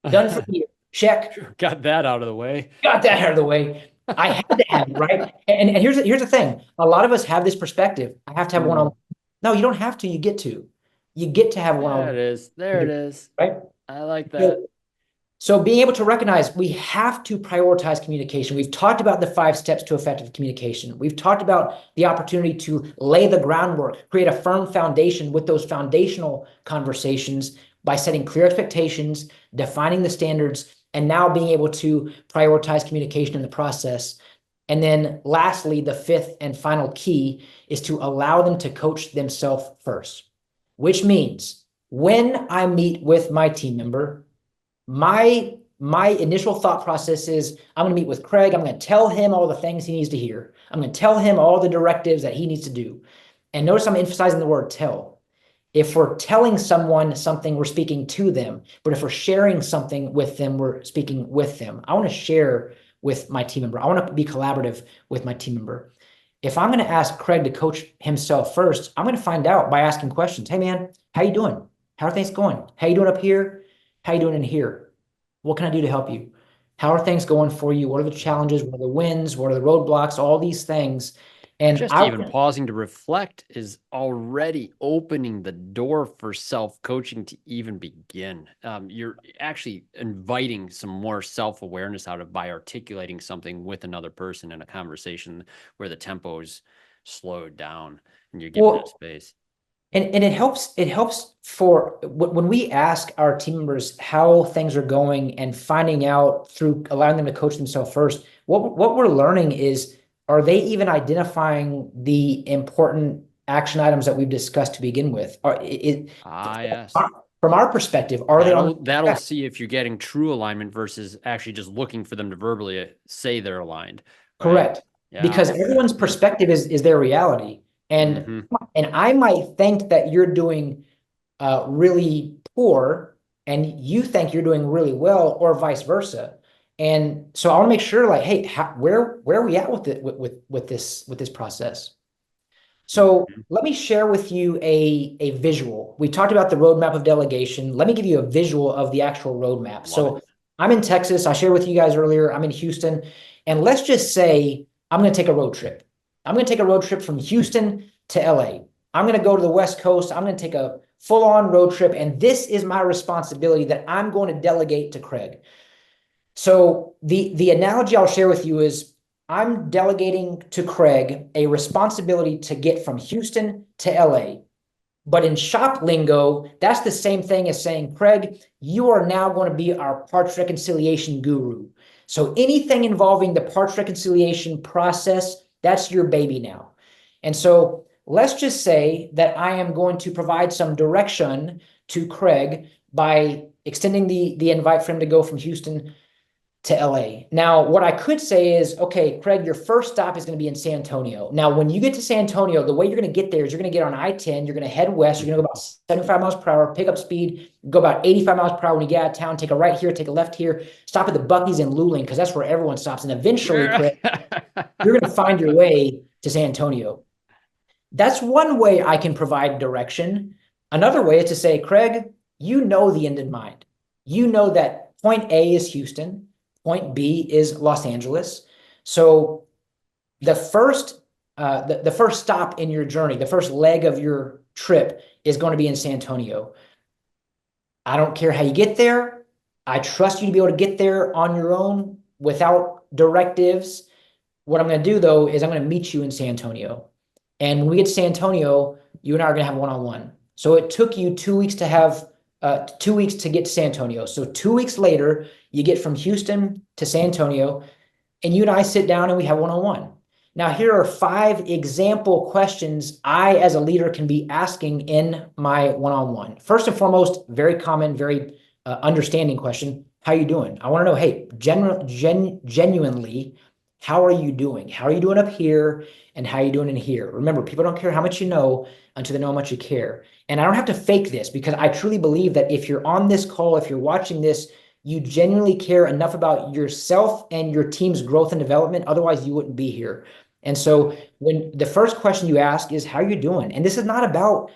done for you. Check. Got that out of the way. Got that out of the way. I had to have it, right? And here's the thing. A lot of us have this perspective. I have to have one-on-one. No, you don't have to. You get to. You get to have one-on-one. There it is. There it is. Right? I like that. So being able to recognize we have to prioritize communication. We've talked about the 5 steps to effective communication. We've talked about the opportunity to lay the groundwork, create a firm foundation with those foundational conversations by setting clear expectations, defining the standards, and now being able to prioritize communication in the process. And then lastly, the 5th and final key is to allow them to coach themselves first, which means when I meet with my team member, my initial thought process is I'm going to meet with Craig. I'm going to tell him all the things he needs to hear. I'm going to tell him all the directives that he needs to do. And notice I'm emphasizing the word tell. If we're telling someone something, we're speaking to them. But if we're sharing something with them, we're speaking with them. I want to share with my team member. I want to be collaborative with my team member. If I'm going to ask Craig to coach himself first, I'm going to find out by asking questions. Hey, man, how you doing? How are things going? How you doing up here? How you doing in here? What can I do to help you? How are things going for you? What are the challenges? What are the wins? What are the roadblocks? All these things. And Just even pausing to reflect is already opening the door for self-coaching to even begin. You're actually inviting some more self-awareness out of by articulating something with another person in a conversation where the tempo is slowed down and you're giving that space. And it helps for when we ask our team members how things are going and finding out through allowing them to coach themselves first, what we're learning is, are they even identifying the important action items that we've discussed to begin with? Yes. From our perspective, are they on that'll see if you're getting true alignment versus actually just looking for them to verbally say they're aligned. Right? Correct. Yeah. Because everyone's perspective is their reality. And I might think that you're doing really poor and you think you're doing really well, or vice versa. And so I want to make sure, like, hey, where are we at with it with this process? So let me share with you a visual. We talked about the roadmap of delegation. Let me give you a visual of the actual roadmap. So I'm in Texas. I shared with you guys earlier. I'm in Houston. And let's just say I'm going to take a road trip. I'm going to take a road trip from Houston to LA. I'm going to go to the West Coast. I'm going to take a full-on road trip. And this is my responsibility that I'm going to delegate to Craig. So the analogy I'll share with you is, I'm delegating to Craig a responsibility to get from Houston to LA. But in shop lingo, that's the same thing as saying, Craig, you are now going to be our parts reconciliation guru. So anything involving the parts reconciliation process, that's your baby now. And so let's just say that I am going to provide some direction to Craig by extending the invite for him to go from Houston to LA. Now, what I could say is, okay, Craig, your first stop is going to be in San Antonio. Now, when you get to San Antonio, the way you're going to get there is you're going to get on I-10, you're going to head west, you're going to go about 75 miles per hour, pick up speed, go about 85 miles per hour when you get out of town, take a right here, take a left here, stop at the Buc-ee's in Luling, because that's where everyone stops. And eventually, Craig, you're going to find your way to San Antonio. That's one way I can provide direction. Another way is to say, Craig, you know the end in mind. You know that point A is Houston. Point B is Los Angeles. So the first stop in your journey, the first leg of your trip is going to be in San Antonio. I don't care how you get there. I trust you to be able to get there on your own without directives. What I'm going to do, though, is I'm going to meet you in San Antonio. And when we get to San Antonio, you and I are going to have a one-on-one. So it took you 2 weeks to have 2 weeks to get to San Antonio. So 2 weeks later, you get from Houston to San Antonio, and you and I sit down and we have one-on-one. Now, here are 5 example questions I, as a leader, can be asking in my one-on-one. First and foremost, very common, very understanding question. How are you doing? I want to know, hey, genuinely, how are you doing? How are you doing up here? And how are you doing in here? Remember, people don't care how much you know until they know how much you care. And I don't have to fake this, because I truly believe that if you're on this call, if you're watching this, you genuinely care enough about yourself and your team's growth and development. Otherwise, you wouldn't be here. And so when the first question you ask is, how are you doing? And this is not about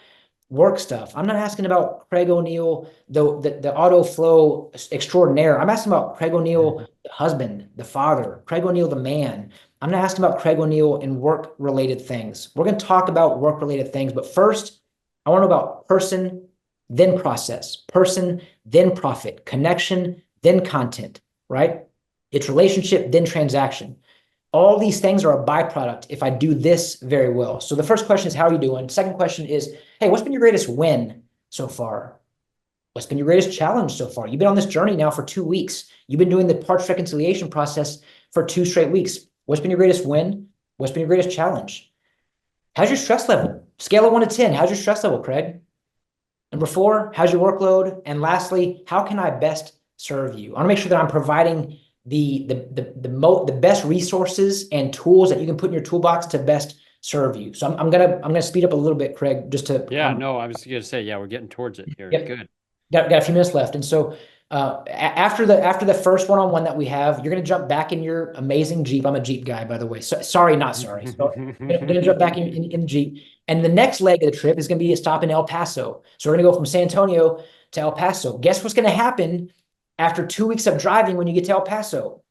work stuff. I'm not asking about Craig O'Neill, the auto flow extraordinaire. I'm asking about Craig O'Neill, the husband, the father, Craig O'Neill, the man. I'm not asking about Craig O'Neill and work-related things. We're going to talk about work-related things, but first, I want to know about person, then process, person, then profit, connection, then content, right? It's relationship, then transaction. All these things are a byproduct if I do this very well. So the first question is, how are you doing? Second question is, hey, what's been your greatest win so far? What's been your greatest challenge so far? You've been on this journey now for 2 weeks. You've been doing the parts reconciliation process for 2 straight weeks. What's been your greatest win? What's been your greatest challenge? How's your stress level? Scale of 1 to 10. How's your stress level, Craig? Number 4, how's your workload? And lastly, how can I best serve you? I want to make sure that I'm providing the best resources and tools that you can put in your toolbox to best serve you. So I'm gonna speed up a little bit, Craig, just to no, I was gonna say, we're getting towards it here. Yep. Good. Got a few minutes left. And so after the first one-on-one that we have, you're going to jump back in your amazing Jeep. I'm a Jeep guy, by the way. So, sorry, not sorry. So you're going to jump back in the Jeep. And the next leg of the trip is going to be a stop in El Paso. So we're going to go from San Antonio to El Paso. Guess what's going to happen after 2 weeks of driving when you get to El Paso?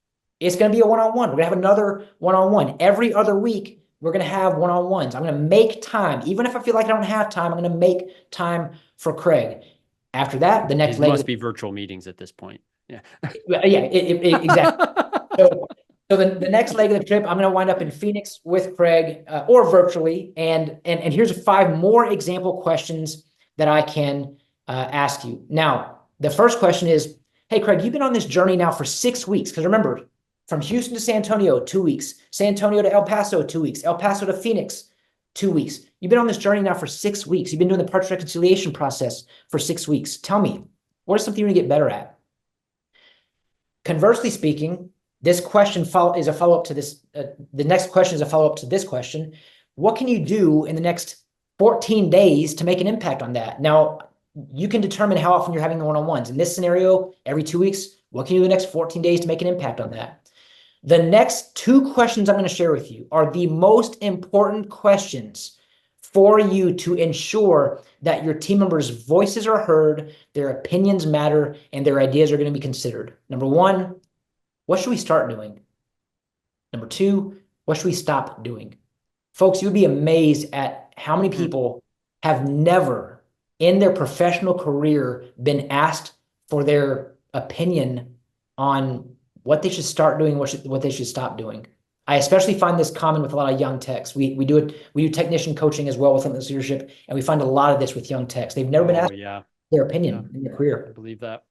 It's going to be a one-on-one. We're going to have another one-on-one. Every other week, we're going to have one-on-ones. I'm going to make time. Even if I feel like I don't have time, I'm going to make time for Craig. After that, the next These leg. must be virtual meetings at this point. Yeah. Yeah, exactly. So the next leg of the trip, I'm going to wind up in Phoenix with Craig or virtually. And here's 5 more example questions that I can ask you. Now, the first question is, hey, Craig, you've been on this journey now for 6 weeks. Because remember, from Houston to San Antonio, 2 weeks. San Antonio to El Paso, 2 weeks. El Paso to Phoenix, 2 weeks. You've been on this journey now for 6 weeks. You've been doing the parts reconciliation process for 6 weeks. Tell me, what is something you want to get better at? Conversely speaking, this question is a follow-up to this. The next question is a follow-up to this question. What can you do in the next 14 days to make an impact on that? Now, you can determine how often you're having the one-on-ones. In this scenario, every 2 weeks, what can you do the next 14 days to make an impact on that? The next 2 questions I'm going to share with you are the most important questions for you to ensure that your team members' voices are heard, their opinions matter, and their ideas are going to be considered. Number 1, what should we start doing? Number 2, what should we stop doing? Folks, you'd be amazed at how many people have never in their professional career been asked for their opinion on what they should start doing, what they should stop doing. I especially find this common with a lot of young techs. We do technician coaching as well with Limitless Leadership, and we find a lot of this with young techs. They've never been asked their opinion in their career. I believe that.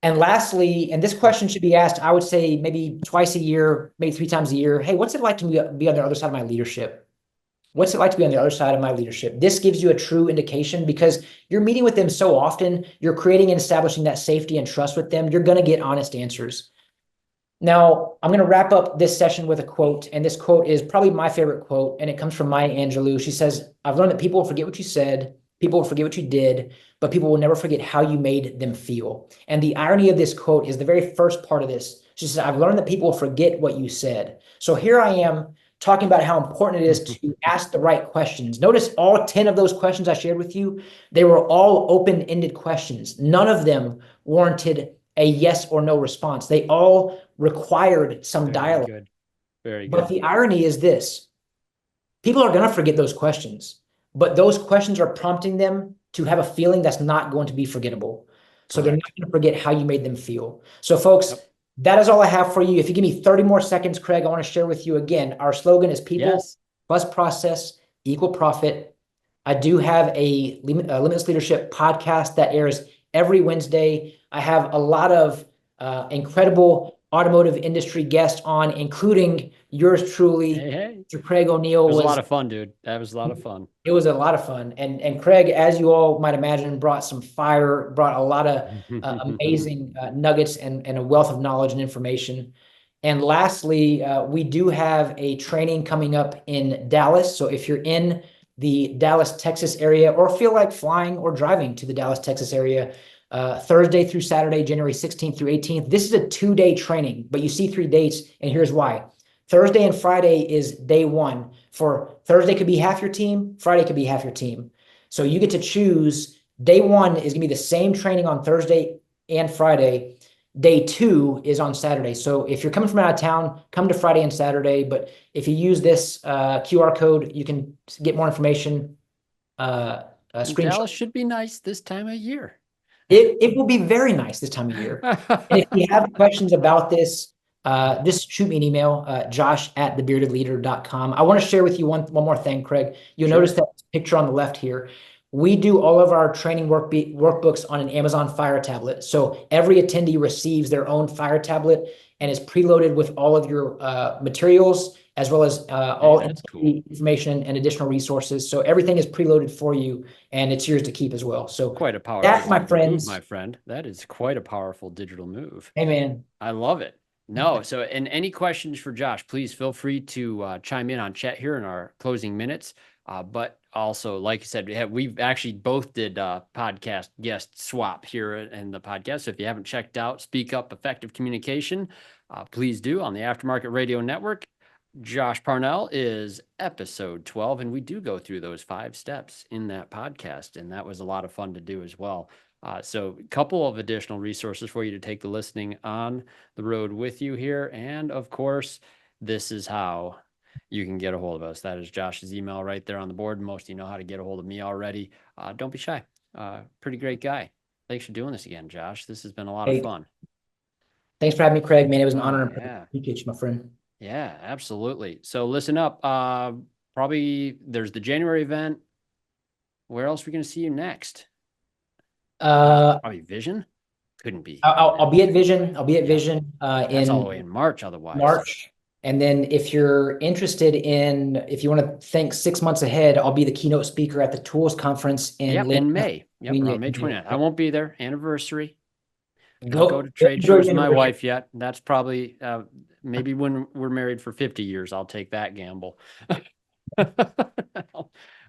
And lastly, and this question should be asked, I would say maybe twice a year, maybe 3 times a year. Hey, what's it like to be on the other side of my leadership? What's it like to be on the other side of my leadership? This gives you a true indication because you're meeting with them so often, you're creating and establishing that safety and trust with them. You're going to get honest answers. Now, I'm going to wrap up this session with a quote, and this quote is probably my favorite quote, and it comes from Maya Angelou. She says, I've learned that people will forget what you said, people will forget what you did, but people will never forget how you made them feel. And the irony of this quote is the very first part of this. She says, I've learned that people will forget what you said. So here I am talking about how important it is to ask the right questions. Notice all 10 of those questions I shared with you, they were all open-ended questions. None of them warranted a yes or no response. They all required some dialogue. Good. Very good. But the irony is this: people are going to forget those questions, but those questions are prompting them to have a feeling that's not going to be forgettable. So they're not going to forget how you made them feel. So folks, that is all I have for you. If you give me 30 more seconds, Craig, I want to share with you again. Our slogan is people plus process equal profit. I do have a Limitless Leadership podcast that airs every Wednesday. I have a lot of incredible automotive industry guests on, including yours truly, Mr. Craig O'Neill. It was a lot of fun, dude. That was a lot of fun. It was a lot of fun. And Craig, as you all might imagine, brought some fire, brought a lot of amazing nuggets and a wealth of knowledge and information. And lastly, we do have a training coming up in Dallas. So if you're in the Dallas, Texas area, or feel like flying or driving to the Dallas, Texas area, Thursday through Saturday, January 16th through 18th. This is a 2-day training, but you see 3 dates, and here's why. Thursday and Friday is day 1. For Thursday could be half your team, Friday could be half your team. So you get to choose. Day 1 is going to be the same training on Thursday and Friday. Day 2 is on Saturday. So if you're coming from out of town, come to Friday and Saturday. But if you use this QR code, you can get more information. Dallas should be nice this time of year. It will be very nice this time of year. And if you have questions about this, just shoot me an email, josh@thebeardedleader.com. I want to share with you one more thing, Craig. You'll notice that picture on the left here. We do all of our training workbooks on an Amazon Fire tablet. So every attendee receives their own Fire tablet and is preloaded with all of your materials, as well as all information and additional resources. So everything is preloaded for you, and it's yours to keep as well. So quite a powerful that, my friends, move, my friend. That is quite a powerful digital move. Hey, man. I love it. No, so and any questions for Josh, please feel free to chime in on chat here in our closing minutes. But also, like I said, we've actually both did podcast guest swap here in the podcast. So if you haven't checked out Speak Up Effective Communication, please do on the Aftermarket Radio Network. Josh Parnell is episode 12, and we do go through those 5 steps in that podcast, and that was a lot of fun to do as well. So a couple of additional resources for you to take the listening on the road with you here. And of course, this is how you can get a hold of us. That is Josh's email right there on the board. Most of you know how to get a hold of me already. Don't be shy. Pretty great guy. Thanks for doing this again, Josh. This has been a lot of Hey, fun. thanks for having me, Craig. Man, it was an honor Oh, and privilege. yeah. Appreciate you, my friend. Yeah, absolutely. So listen up. Probably there's the January event. Where else are we going to see you next? Uh, Probably Vision. Couldn't be I'll, here, I'll I'll man. be at Vision. I'll be at Yeah, Vision that's all the in way in March otherwise. March. And then if you're interested in, if you want to think 6 months ahead, I'll be the keynote speaker at the Tools Conference in Yep, in Lancaster, May. Yep, Pennsylvania around May in May. 29th. I won't be there. Anniversary. Don't go to Go trade enjoy shows your with my anniversary. wife yet. That's probably maybe when we're married for 50 years, I'll take that gamble.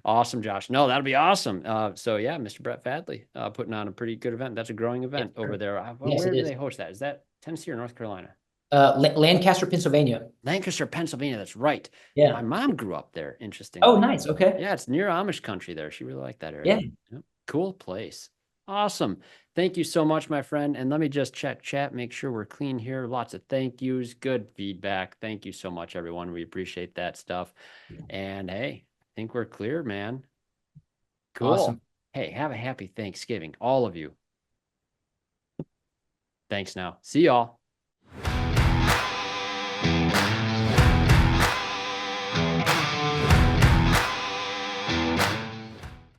Awesome, Josh. No, that'll be awesome. So yeah, Mr. Brett Fadley putting on a pretty good event. That's a growing Yes, event over sir. there. Yes, Where it do is. they host that? Is that Tennessee or North Carolina? Lancaster, Pennsylvania. Lancaster, Pennsylvania. That's right. My Yeah. mom grew up there, Oh, interestingly. nice. Okay. Yeah, it's near Amish country there. She really liked that Yeah. area. Yep. Cool place. Awesome. Thank you so much, my friend. And let me just check chat, make sure we're clean here. Lots of thank yous, good feedback. Thank you so much, everyone. We appreciate that stuff. And hey, I think we're clear, man. Cool. Awesome. Hey, have a happy Thanksgiving, all of you. Thanks now. See y'all.